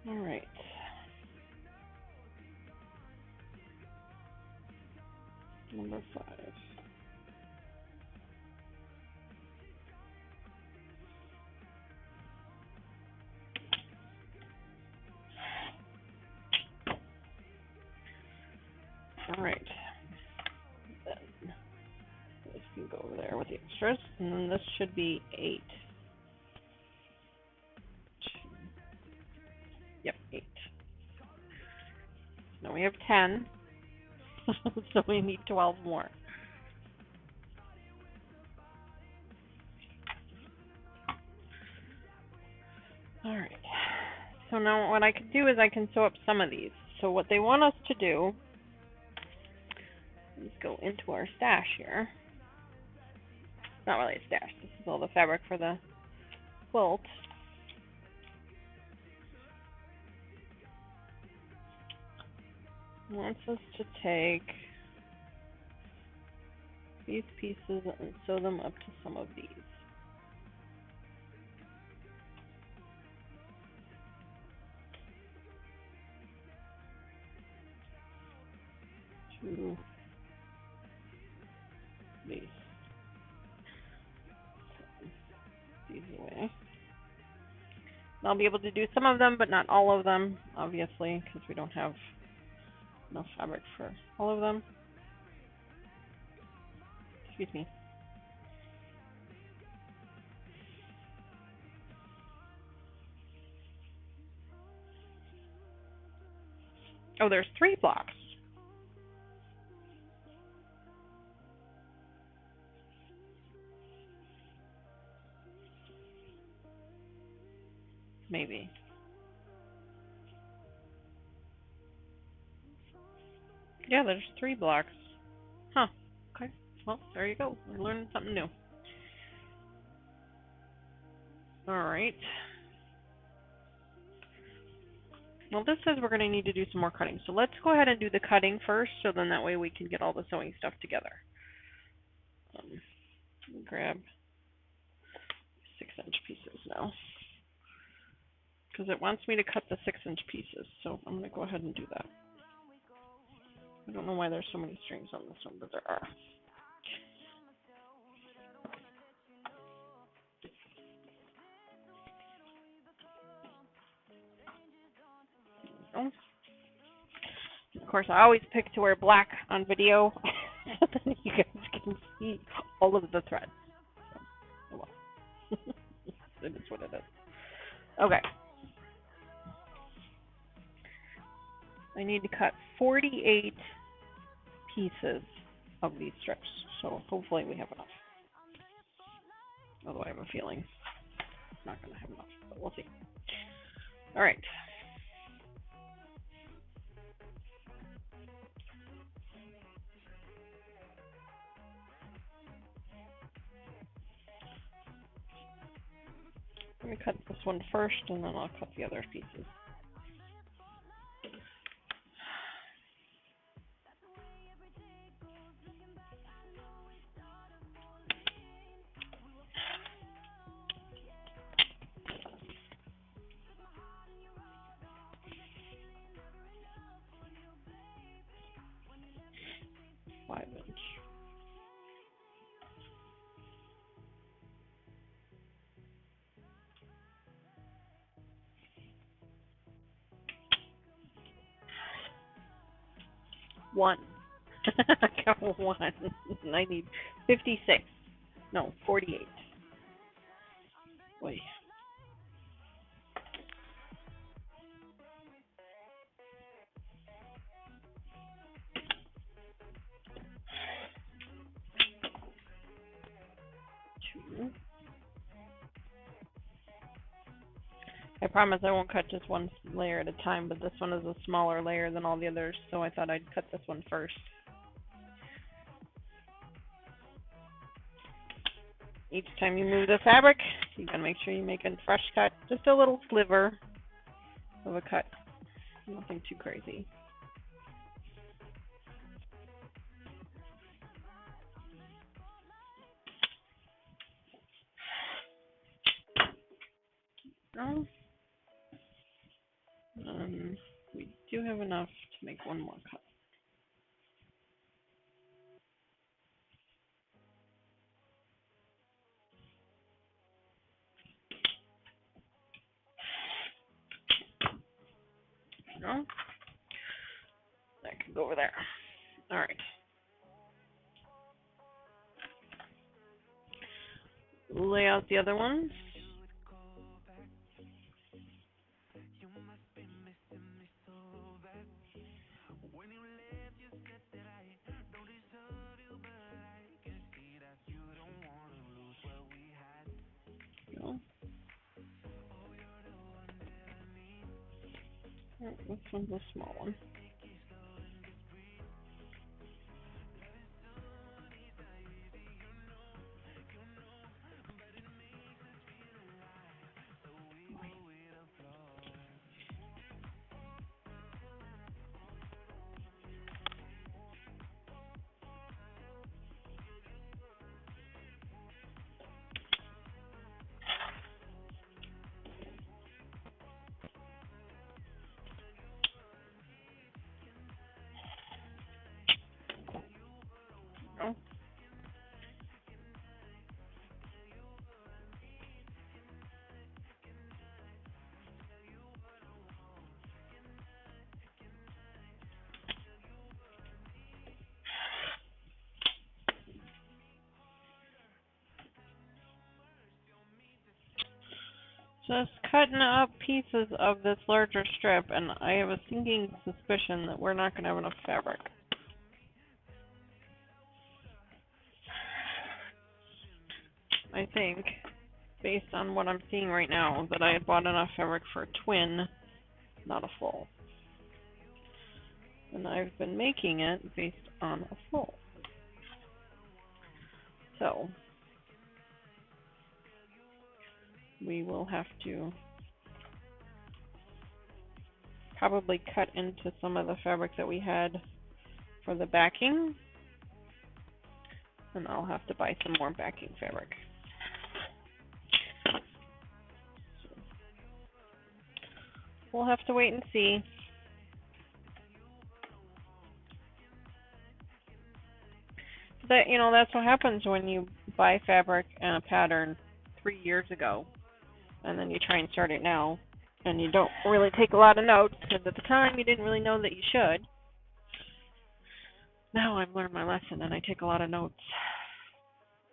All right. Number 5. All right. Then this can go over there with the extras, and then this should be 8. Yep, 8. Now we have 10, so we need 12 more. All right. So now what I can do is I can sew up some of these. So what they want us to do is go into our stash here. Not really a stash. This is all the fabric for the quilt. It wants us to take these pieces and sew them up to some of these. To these. These away. I'll be able to do some of them, but not all of them, obviously, because we don't have enough fabric for all of them. Excuse me. Oh, there's 3 blocks. maybe. Yeah, there's 3 blocks. Huh. Okay. Well, there you go. We're learning something new. Alright. Well, this says we're going to need to do some more cutting. So let's go ahead and do the cutting first, so then that way we can get all the sewing stuff together. Grab 6-inch pieces now, because it wants me to cut the 6-inch pieces. So I'm going to go ahead and do that. I don't know why there's so many strings on this one, but there are. Oh. Of course, I always pick to wear black on video, so then you guys can see all of the threads. So, oh well. It is what it is. Okay. I need to cut 48 pieces of these strips, so hopefully we have enough. Although I have a feeling I'm not going to have enough, but we'll see. All right. I'm going to cut this one first, and then I'll cut the other pieces. One. I got 1. I need 56. No, 48. Wait. I promise I won't cut just one layer at a time, but this one is a smaller layer than all the others, so I thought I'd cut this one first. Each time you move the fabric, you gotta make sure you make a fresh cut, just a little sliver of a cut, nothing too crazy. We do have enough to make one more cut. No? That can go over there. All right. Lay out the other ones. Oh, this one's a small one. Oh. Just cutting up pieces of this larger strip, and I have a sinking suspicion that we're not going to have enough fabric. I think. based on what I'm seeing right now, that I had bought enough fabric for a twin, not a full. And I've been making it based on a full. So we will have to probably cut into some of the fabric that we had for the backing, and I'll have to buy some more backing fabric. So we'll have to wait and see. That, you know, that's what happens when you buy fabric and a pattern 3 years ago, and then you try and start it now, and you don't really take a lot of notes, because at the time you didn't really know that you should. Now I've learned my lesson, and I take a lot of notes.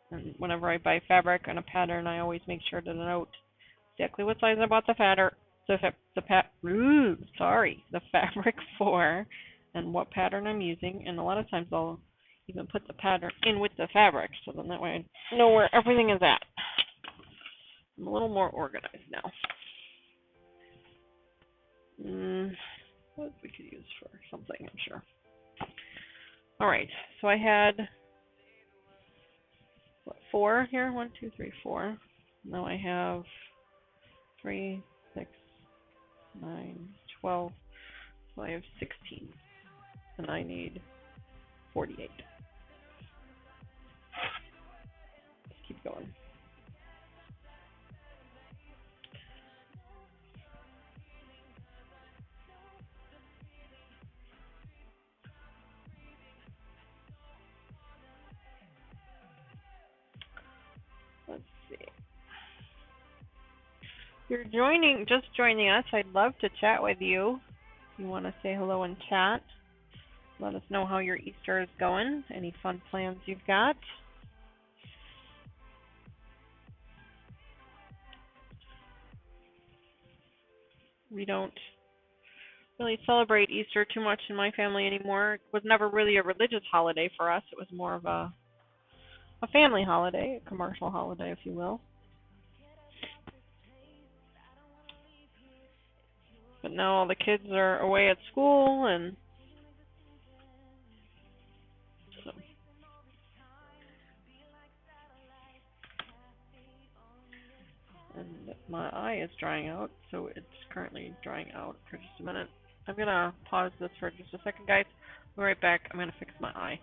And whenever I buy fabric and a pattern, I always make sure to note exactly what size I bought the fabric for, and what pattern I'm using. And a lot of times I'll even put the pattern in with the fabric, so then that way I know where everything is at. I'm a little more organized now. What we could use for something, I'm sure. All right, so I had, what, 4 here? 1, 2, 3, 4. Now I have 3, 6, 9, 12. So I have 16, and I need 48. Let's keep going. Let's see. If you're just joining us, I'd love to chat with you. If you want to say hello in chat, let us know how your Easter is going, any fun plans you've got. We don't really celebrate Easter too much in my family anymore. It was never really a religious holiday for us. It was more of a family holiday, a commercial holiday, if you will. But now all the kids are away at school, and so and my eye is drying out, so it's currently drying out for just a minute. I'm gonna pause this for just a second, guys. I'll be right back. I'm gonna fix my eye.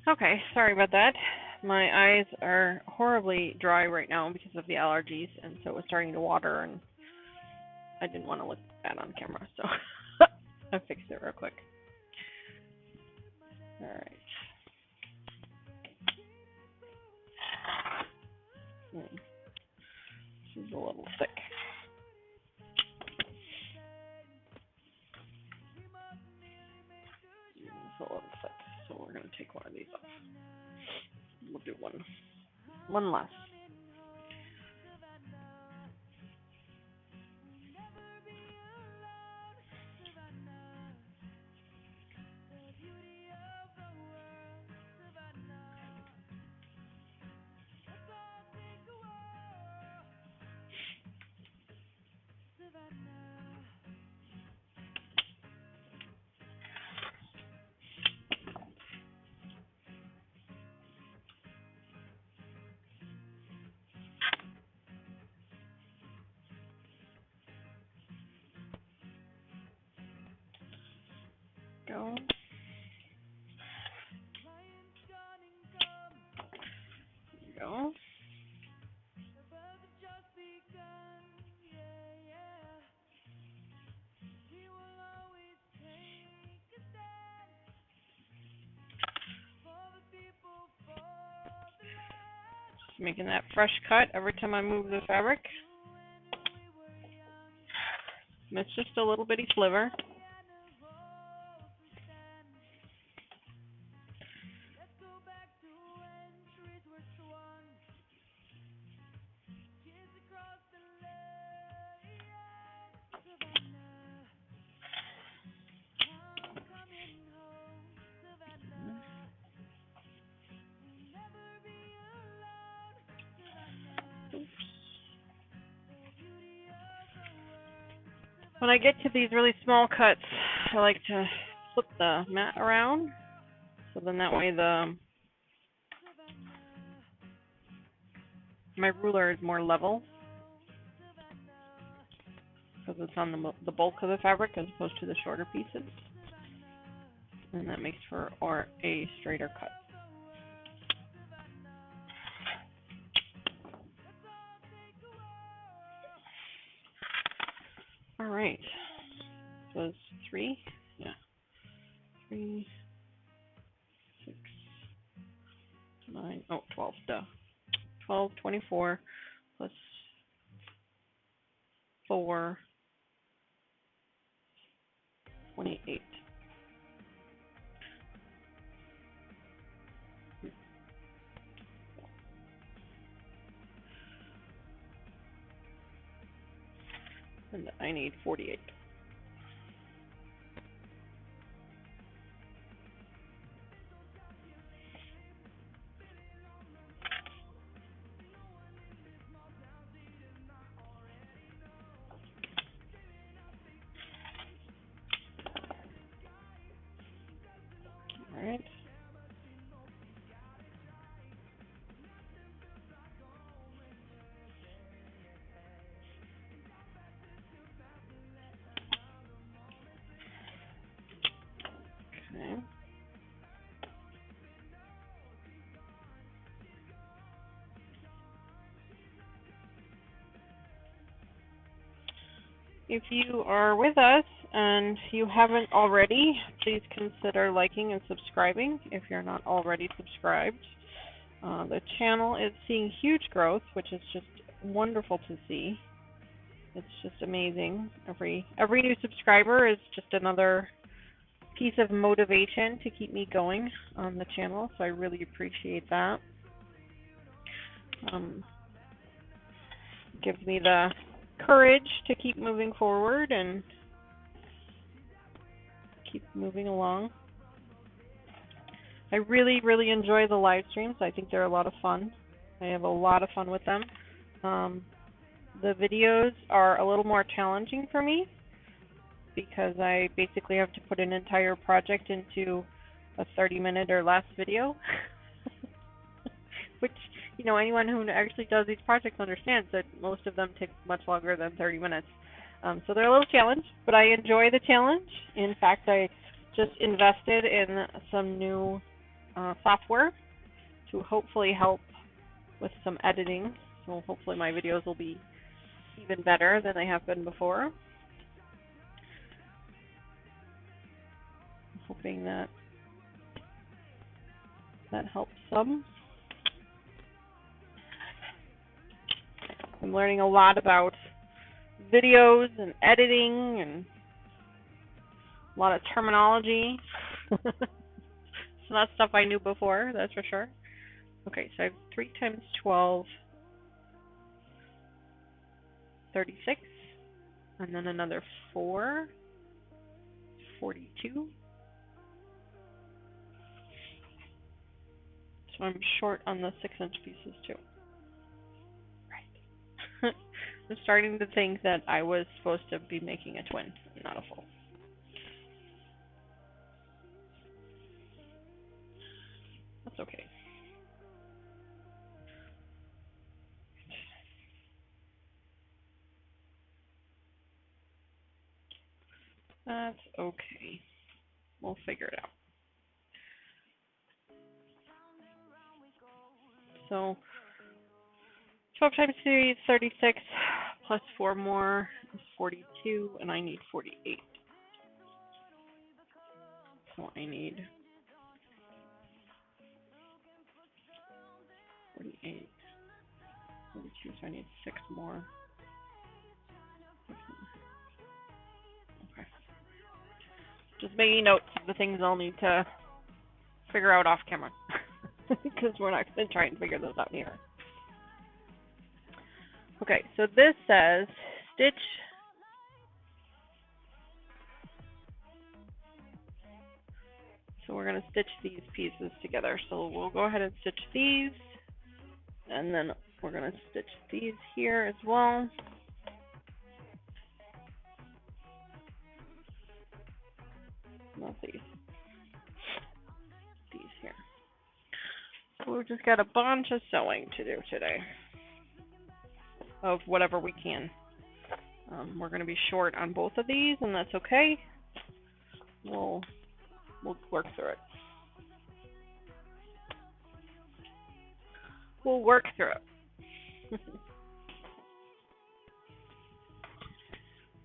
Okay, sorry about that. My eyes are horribly dry right now because of the allergies, and so it's starting to water, and I didn't want to look bad on camera, so I fixed it real quick. All right. a little thick. It's a little thick, so we're going to take one of these off. We'll do one less. Go. Go. Just making that fresh cut every time I move the fabric. And it's just a little bitty sliver. When I get to these really small cuts, I like to flip the mat around, so then that way my ruler is more level, because it's on the bulk of the fabric as opposed to the shorter pieces, and that makes for a straighter cut. All right, so it's 3, 6, 9, 12, duh. 12, 24 plus 4, 28. And I need 48. All right. Okay. If you are with us and you haven't already, please consider liking and subscribing if you're not already subscribed. The channel is seeing huge growth, which is just wonderful to see. It's just amazing. Every new subscriber is just another piece of motivation to keep me going on the channel, so I really appreciate that. Gives me the courage to keep moving forward and keep moving along. I really, really enjoy the live streams. I think they're a lot of fun. I have a lot of fun with them. The videos are a little more challenging for me because I basically have to put an entire project into a 30-minute or less video, which, you know, anyone who actually does these projects understands that most of them take much longer than 30 minutes. So they're a little challenge, but I enjoy the challenge. In fact, I just invested in some new software to hopefully help with some editing. So hopefully my videos will be even better than they have been before. I'm hoping that helps some. I'm learning a lot about videos and editing and a lot of terminology. So that's stuff I knew before, that's for sure. Okay, so I have 3 times 12, 36, and then another 4, 42. So I'm short on the 6-inch pieces too. Right. I'm starting to think that I was supposed to be making a twin, not a full. That's okay. That's okay. We'll figure it out. So 12 times 3 is 36, plus 4 more is 42, and I need 48. So I need 48, 42, so I need 6 more. Okay. Just making notes of the things I'll need to figure out off camera. Because we're not going to try and figure those out here. Okay, so this says stitch so we're going to stitch these pieces together. So we'll go ahead and stitch these, and then we're going to stitch these here as well. Not these. These here. So we've just got a bunch of sewing to do today. Of whatever we can. We're going to be short on both of these, and that's okay. We'll work through it. We'll work through it.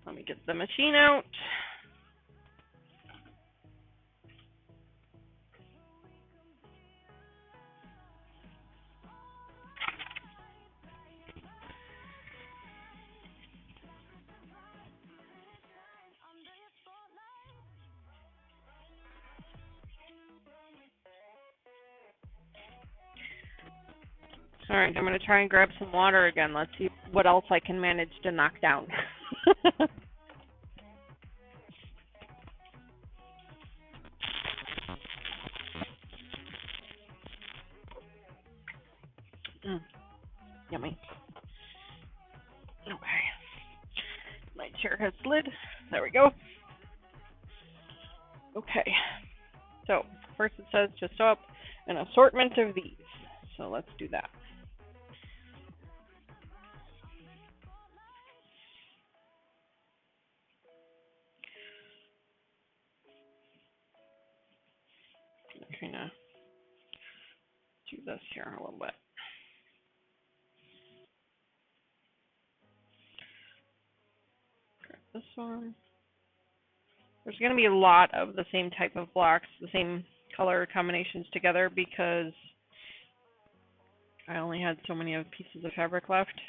Let me get the machine out. All right, I'm going to try and grab some water again. Let's see what else I can manage to knock down. Yummy. Okay. My chair has slid. There we go. Okay. So, first it says to sew up an assortment of these. So let's do that. I'm trying to do this here a little bit. Grab this one. There's going to be a lot of the same type of blocks, the same color combinations together because I only had so many pieces of fabric left.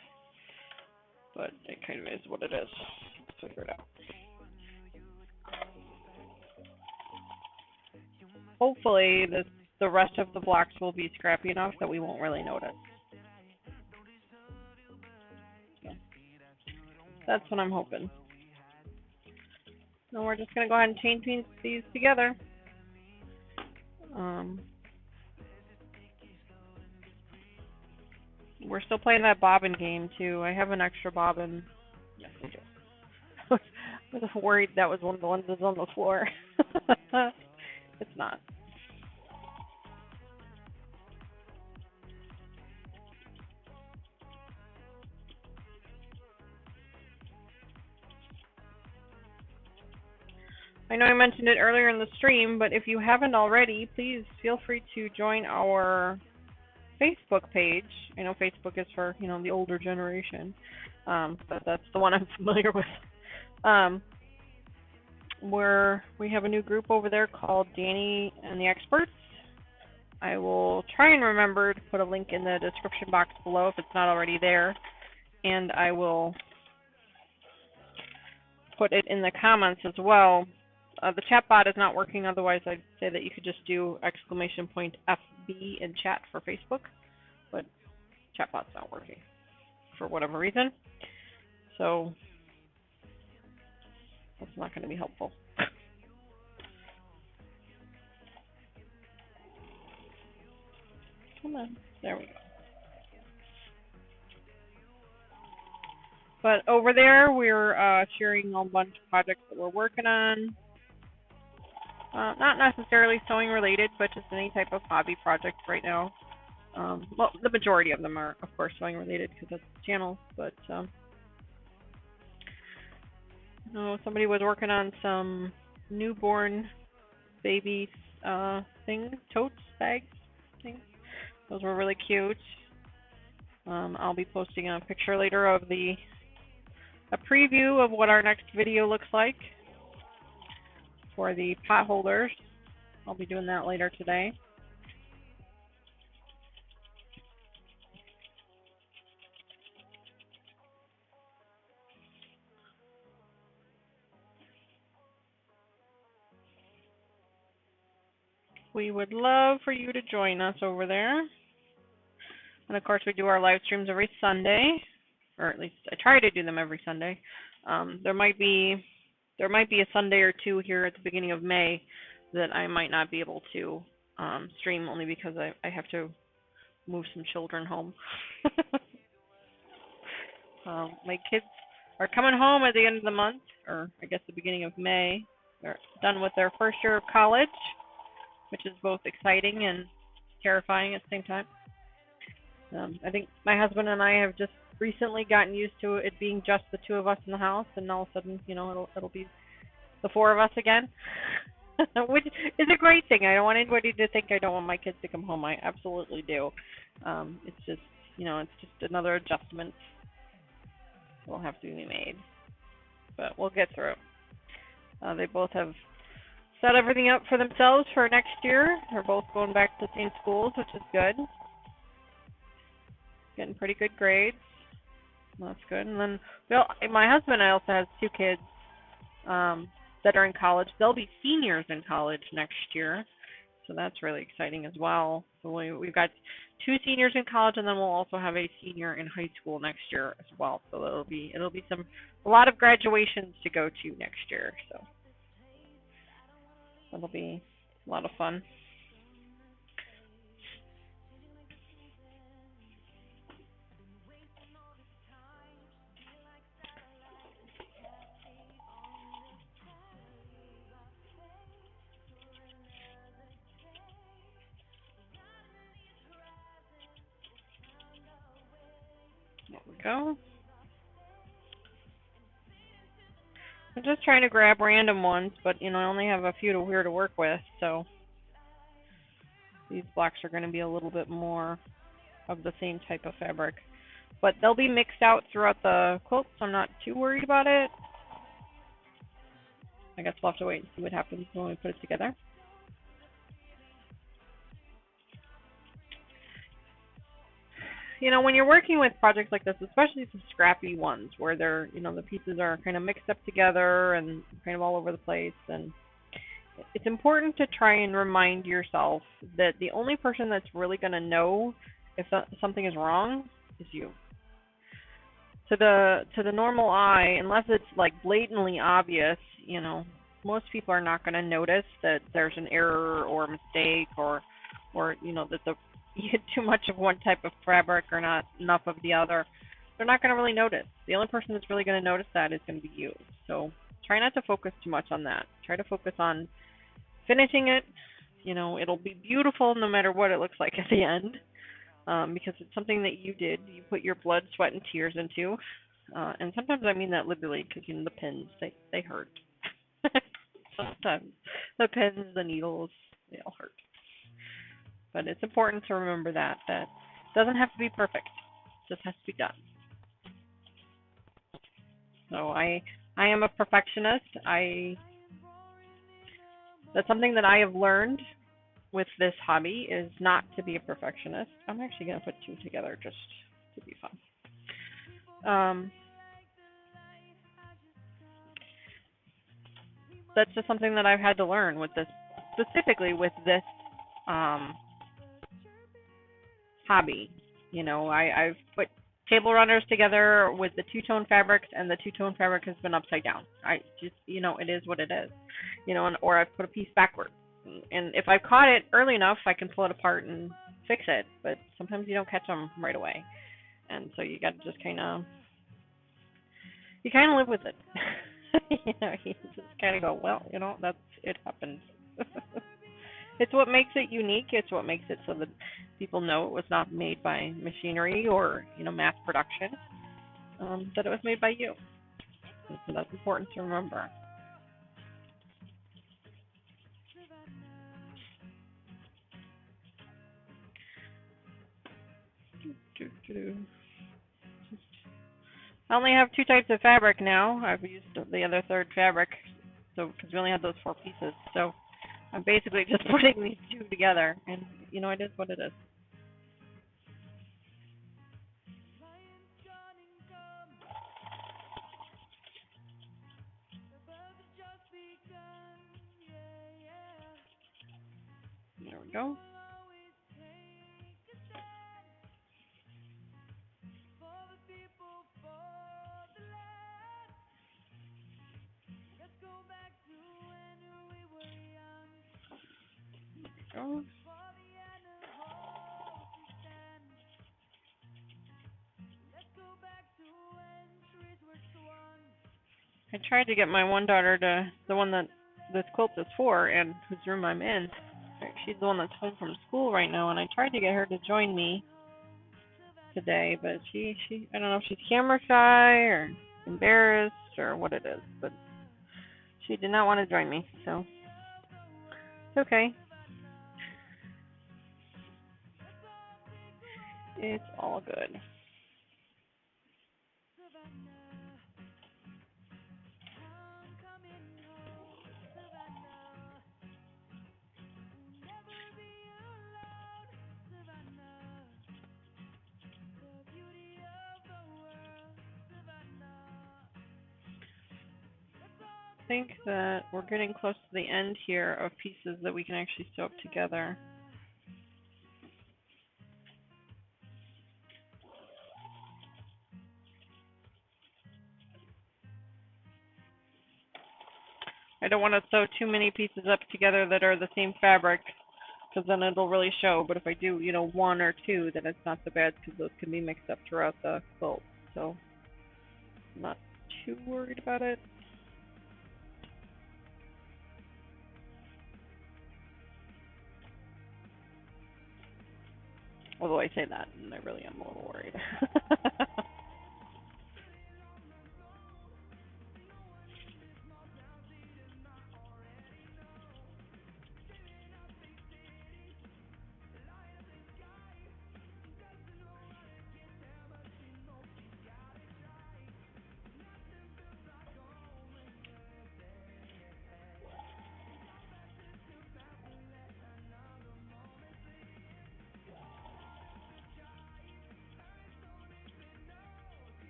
But it kind of is what it is. Let's figure it out. Hopefully the rest of the blocks will be scrappy enough that we won't really notice. So that's what I'm hoping. Now we're just going to go ahead and chain these together. We're still playing that bobbin game too. I have an extra bobbin. Yes, I do. I was worried that was one of the ones that's on the floor. It's not. I know I mentioned it earlier in the stream, but if you haven't already, please feel free to join our Facebook page. I know Facebook is for, the older generation, but that's the one I'm familiar with. Where we have a new group over there called Danny and the Experts. I will try and remember to put a link in the description box below if it's not already there. and I will put it in the comments as well. The chat bot is not working, otherwise I'd say that you could just do !FB in chat for Facebook, but chat bot's not working for whatever reason, so that's not going to be helpful. Come on, there we go. But over there, we're sharing a bunch of projects that we're working on. Not necessarily sewing related, but just any type of hobby project right now. Well, the majority of them are, of course, sewing related because that's the channel. But somebody was working on some newborn baby things, totes, bags, things. Those were really cute. I'll be posting a picture later of a preview of what our next video looks like for the pot holders. I'll be doing that later today. We would love for you to join us over there. And of course, we do our live streams every Sunday, or at least I try to do them every Sunday. There might be a Sunday or two here at the beginning of May that I might not be able to stream, only because I have to move some children home. My kids are coming home at the end of the month, or I guess the beginning of May. They're done with their first year of college, which is both exciting and terrifying at the same time. I think my husband and I have just recently gotten used to it being just the two of us in the house, and all of a sudden, it'll be the four of us again, which is a great thing. I don't want anybody to think I don't want my kids to come home. I absolutely do. It's just, it's just another adjustment that will have to be made, but we'll get through it. They both have set everything up for themselves for next year. They're both going back to the same schools, which is good. Getting pretty good grades. That's good. And then, my husband also has two kids that are in college. They'll be seniors in college next year, so that's really exciting as well. So we've got two seniors in college, and then we'll also have a senior in high school next year as well. So it'll be a lot of graduations to go to next year. So that'll be a lot of fun. There we go. I'm just trying to grab random ones, but I only have a few to work with, so these blocks are going to be a little bit more of the same type of fabric. But they'll be mixed out throughout the quilt, so I'm not too worried about it. I guess we'll have to wait and see what happens when we put it together. When you're working with projects like this, especially some scrappy ones where they're, the pieces are kind of mixed up together and kind of all over the place, and it's important to try and remind yourself that the only person that's really going to know if something is wrong is you. To the normal eye, unless it's like blatantly obvious, most people are not going to notice that there's an error or a mistake or that you had too much of one type of fabric or not enough of the other. They're not going to really notice. The only person that's really going to notice that is going to be you. So try not to focus too much on that. Try to focus on finishing it. It'll be beautiful no matter what it looks like at the end, because it's something that you did. You put your blood, sweat, and tears into. And sometimes I mean that literally, because the pins, they hurt. Sometimes the pins, the needles, they all hurt. But it's important to remember that it doesn't have to be perfect. It just has to be done. So I am a perfectionist. That's something that I have learned with this hobby, is not to be a perfectionist. I'm actually going to put two together just to be fun. Um, that's just something that I've had to learn with this, specifically with this um, hobby. I've put table runners together with the two-tone fabrics, and the two-tone fabric has been upside down. I just, it is what it is. Or I've put a piece backwards. And if I've caught it early enough, I can pull it apart and fix it. But sometimes you don't catch them right away, and so you got to just kind of live with it. You just kind of go, well, that's it happens. It's what makes it unique. It's what makes it so that people know it was not made by machinery or mass production. That it was made by you. So that's important to remember. I only have two types of fabric now. I've used the other third fabric, so because we only had those four pieces. So I'm basically just putting these two together, and it is what it is. There we go. Go. I tried to get my one daughter to, the one that this quilt is for and whose room I'm in. She's the one that's home from school right now, and I tried to get her to join me today, but she I don't know if she's camera shy or embarrassed or what it is, but she did not want to join me, so it's okay. It's all good. I think that we're getting close to the end here of pieces that we can actually sew up together. I don't want to sew too many pieces up together that are the same fabric, because then it'll really show. But if I do, one or two, then it's not so bad because those can be mixed up throughout the quilt. So I'm not too worried about it. Although I say that, and I really am a little worried.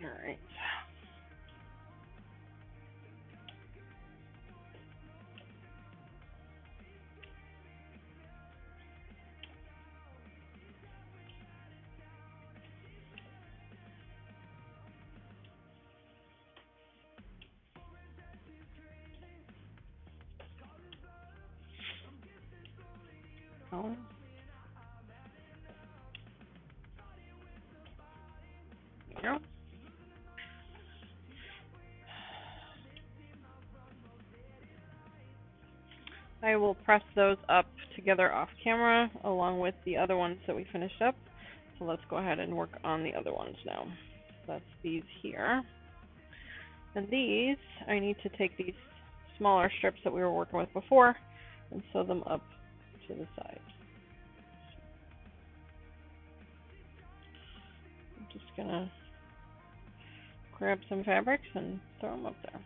All right. Oh. There you go. I will press those up together off camera along with the other ones that we finished up. So let's go ahead and work on the other ones now. That's these here. And these, I need to take these smaller strips that we were working with before and sew them up to the side. I'm just gonna grab some fabrics and throw them up there.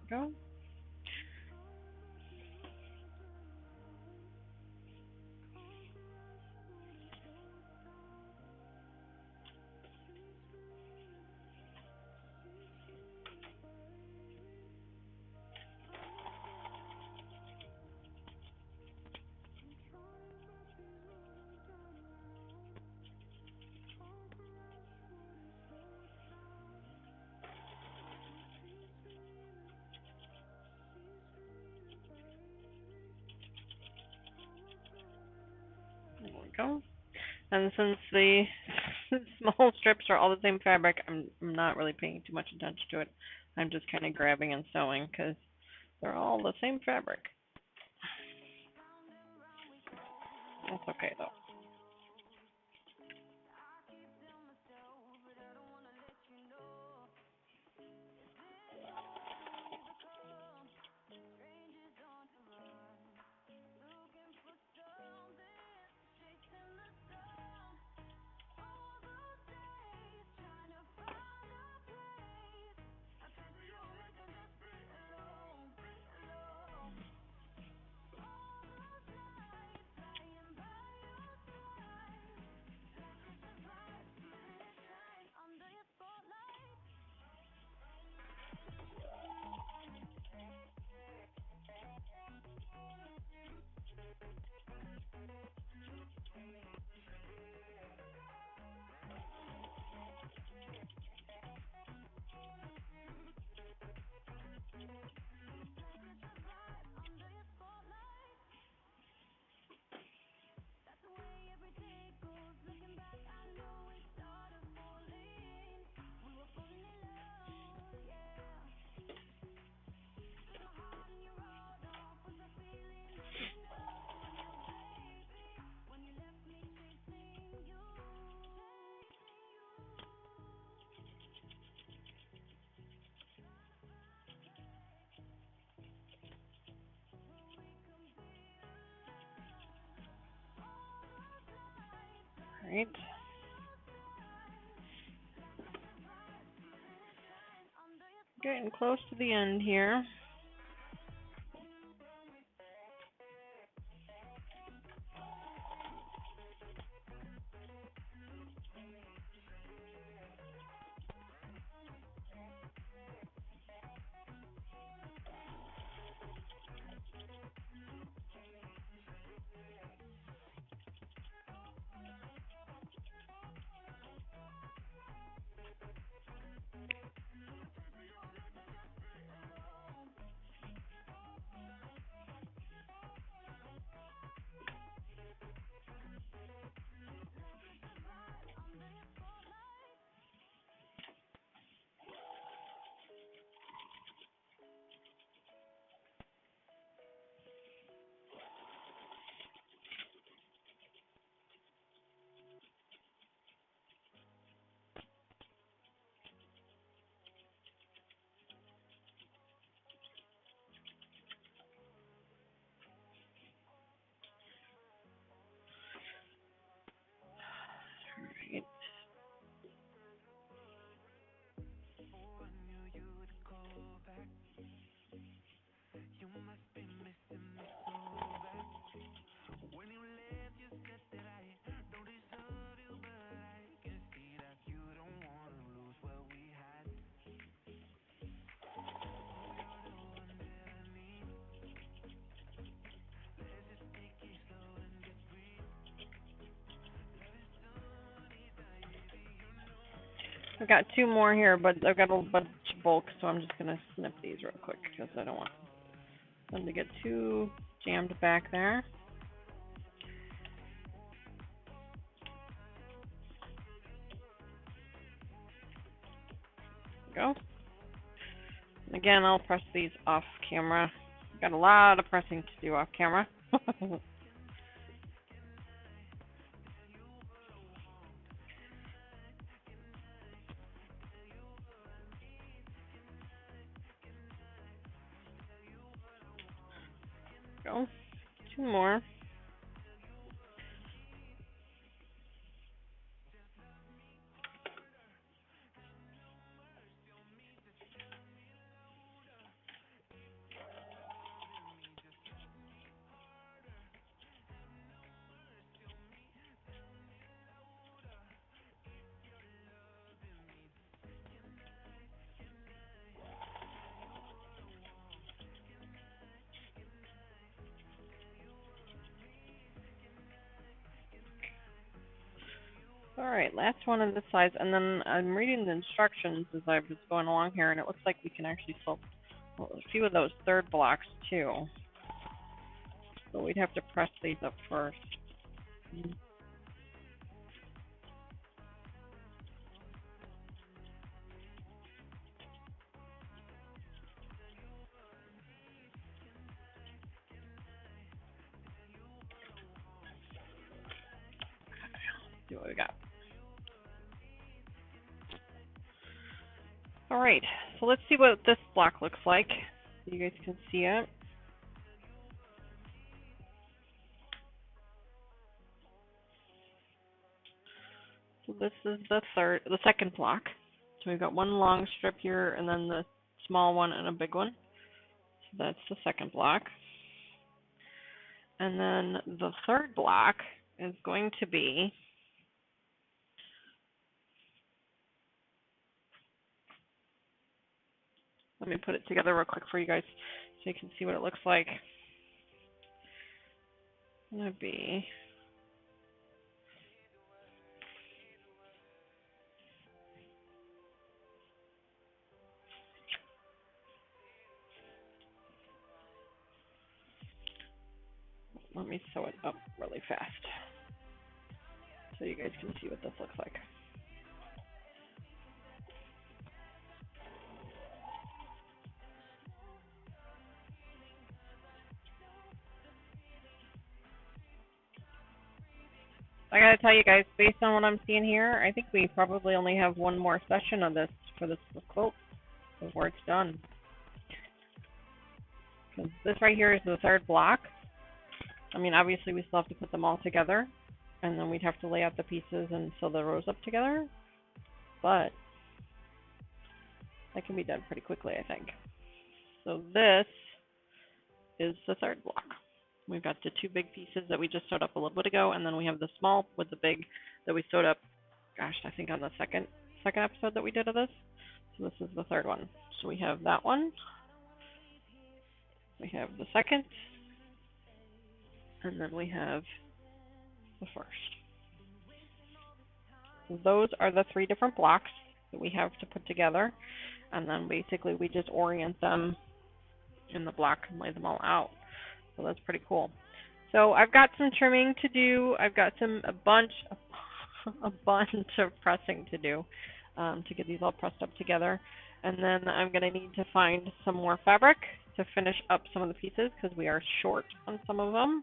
Go. There we go. And since the small strips are all the same fabric, I'm not really paying too much attention to it. I'm just kind of grabbing and sewing because they're all the same fabric. That's okay though. Right. Getting close to the end here. Right. I've got two more here, but I've got a bunch of bulk, so I'm just gonna snip these real quick because I don't want them to get too jammed back there. Go. Again, I'll press these off camera. Got a lot of pressing to do off camera. Go. Two more. right, last one of this size, and then I'm reading the instructions as I was going along here, and it looks like we can actually sculpt a few of those third blocks too. So we'd have to press these up first. See what we got. All right, so let's see what this block looks like so you guys can see it. So this is the second block. So we've got one long strip here and then the small one and a big one. So that's the second block. And then the third block is going to be let me put it together real quick for you guys so you can see what it looks like. It's going to be let me sew it up really fast so you guys can see what this looks like. I gotta tell you guys, based on what I'm seeing here, I think we probably only have one more session of this for this quilt before it's done. Because this right here is the third block. I mean, obviously we still have to put them all together, and then we'd have to lay out the pieces and sew the rows up together. But that can be done pretty quickly, I think. So this is the third block. We've got the two big pieces that we just sewed up a little bit ago, and then we have the small with the big that we sewed up, gosh, I think on the second episode that we did of this. So this is the third one. So we have that one. We have the second. And then we have the first. So those are the three different blocks that we have to put together. And then basically we just orient them in the block and lay them all out. So that's pretty cool. So I've got some trimming to do. I've got a bunch of pressing to do to get these all pressed up together. And then I'm going to need to find some more fabric to finish up some of the pieces because we are short on some of them.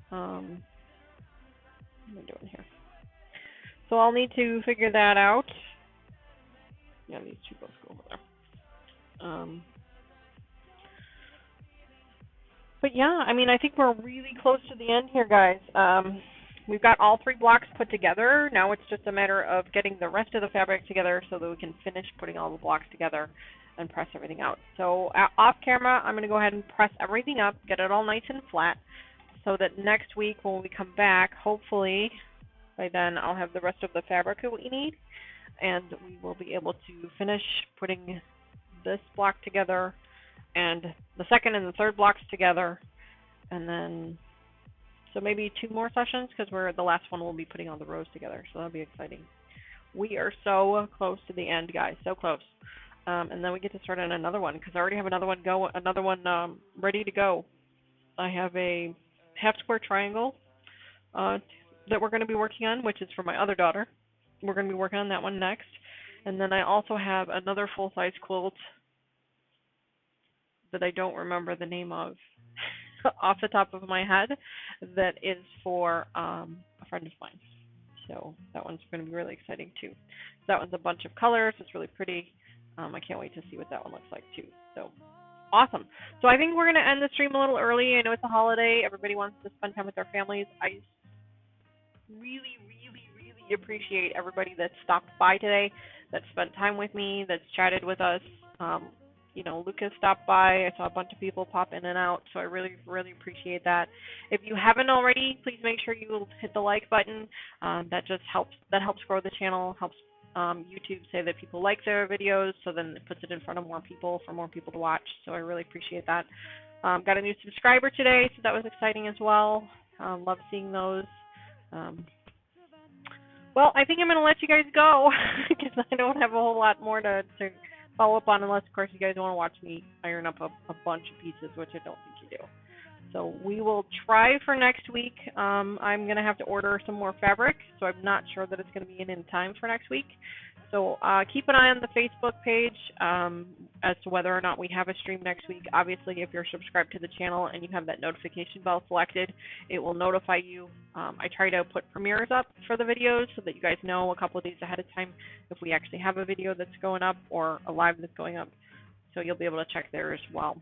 What am I doing here? So I'll need to figure that out. Yeah, these two both go over there. But yeah, I mean, I think we're really close to the end here, guys. We've got all three blocks put together. Now it's just a matter of getting the rest of the fabric together so that we can finish putting all the blocks together and press everything out. So off camera, I'm going to go ahead and press everything up, get it all nice and flat, so that next week when we come back, hopefully by then I'll have the rest of the fabric that we need, and we will be able to finish putting this block together and the second and the third blocks together, and then so maybe 2 more sessions because the last one will be putting all the rows together, so that'll be exciting. We are so close to the end, guys, so close. And then we get to start on another one because I already have another one ready to go. I have a half square triangle that we're going to be working on, which is for my other daughter. We're going to be working on that one next. And then I also have another full-size quilt that I don't remember the name of off the top of my head that is for a friend of mine. So that one's going to be really exciting too. That one's a bunch of colors. It's really pretty. I can't wait to see what that one looks like too. So awesome. So I think we're going to end the stream a little early. I know it's a holiday. Everybody wants to spend time with their families. I really, really, really appreciate everybody that stopped by today, that spent time with me, that's chatted with us. You know, Lucas stopped by. I saw a bunch of people pop in and out, so I really, really appreciate that. If you haven't already, please make sure you hit the like button. That just helps. That helps grow the channel, helps YouTube say that people like their videos, so then it puts it in front of more people for more people to watch. So I really appreciate that. Got a new subscriber today, so that was exciting as well. Love seeing those. Well, I think I'm going to let you guys go because I don't have a whole lot more to follow up on unless, of course, you guys want to watch me iron up a bunch of pieces, which I don't think you do. So we will try for next week. I'm going to have to order some more fabric, so I'm not sure that it's going to be in time for next week. So keep an eye on the Facebook page as to whether or not we have a stream next week. Obviously, if you're subscribed to the channel and you have that notification bell selected, it will notify you. I try to put premieres up for the videos so that you guys know a couple of days ahead of time if we actually have a video that's going up or a live that's going up. So you'll be able to check there as well.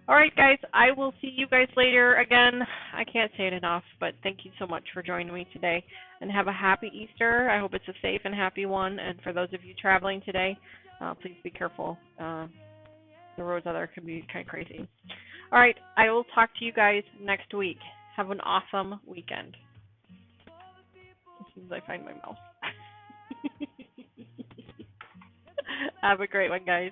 All right, guys, I will see you guys later. Again, I can't say it enough, but thank you so much for joining me today. And have a happy Easter. I hope it's a safe and happy one. And for those of you traveling today, please be careful. The roads out there can be kind of crazy. All right, I will talk to you guys next week. Have an awesome weekend. As soon as I find my mouse. Have a great one, guys.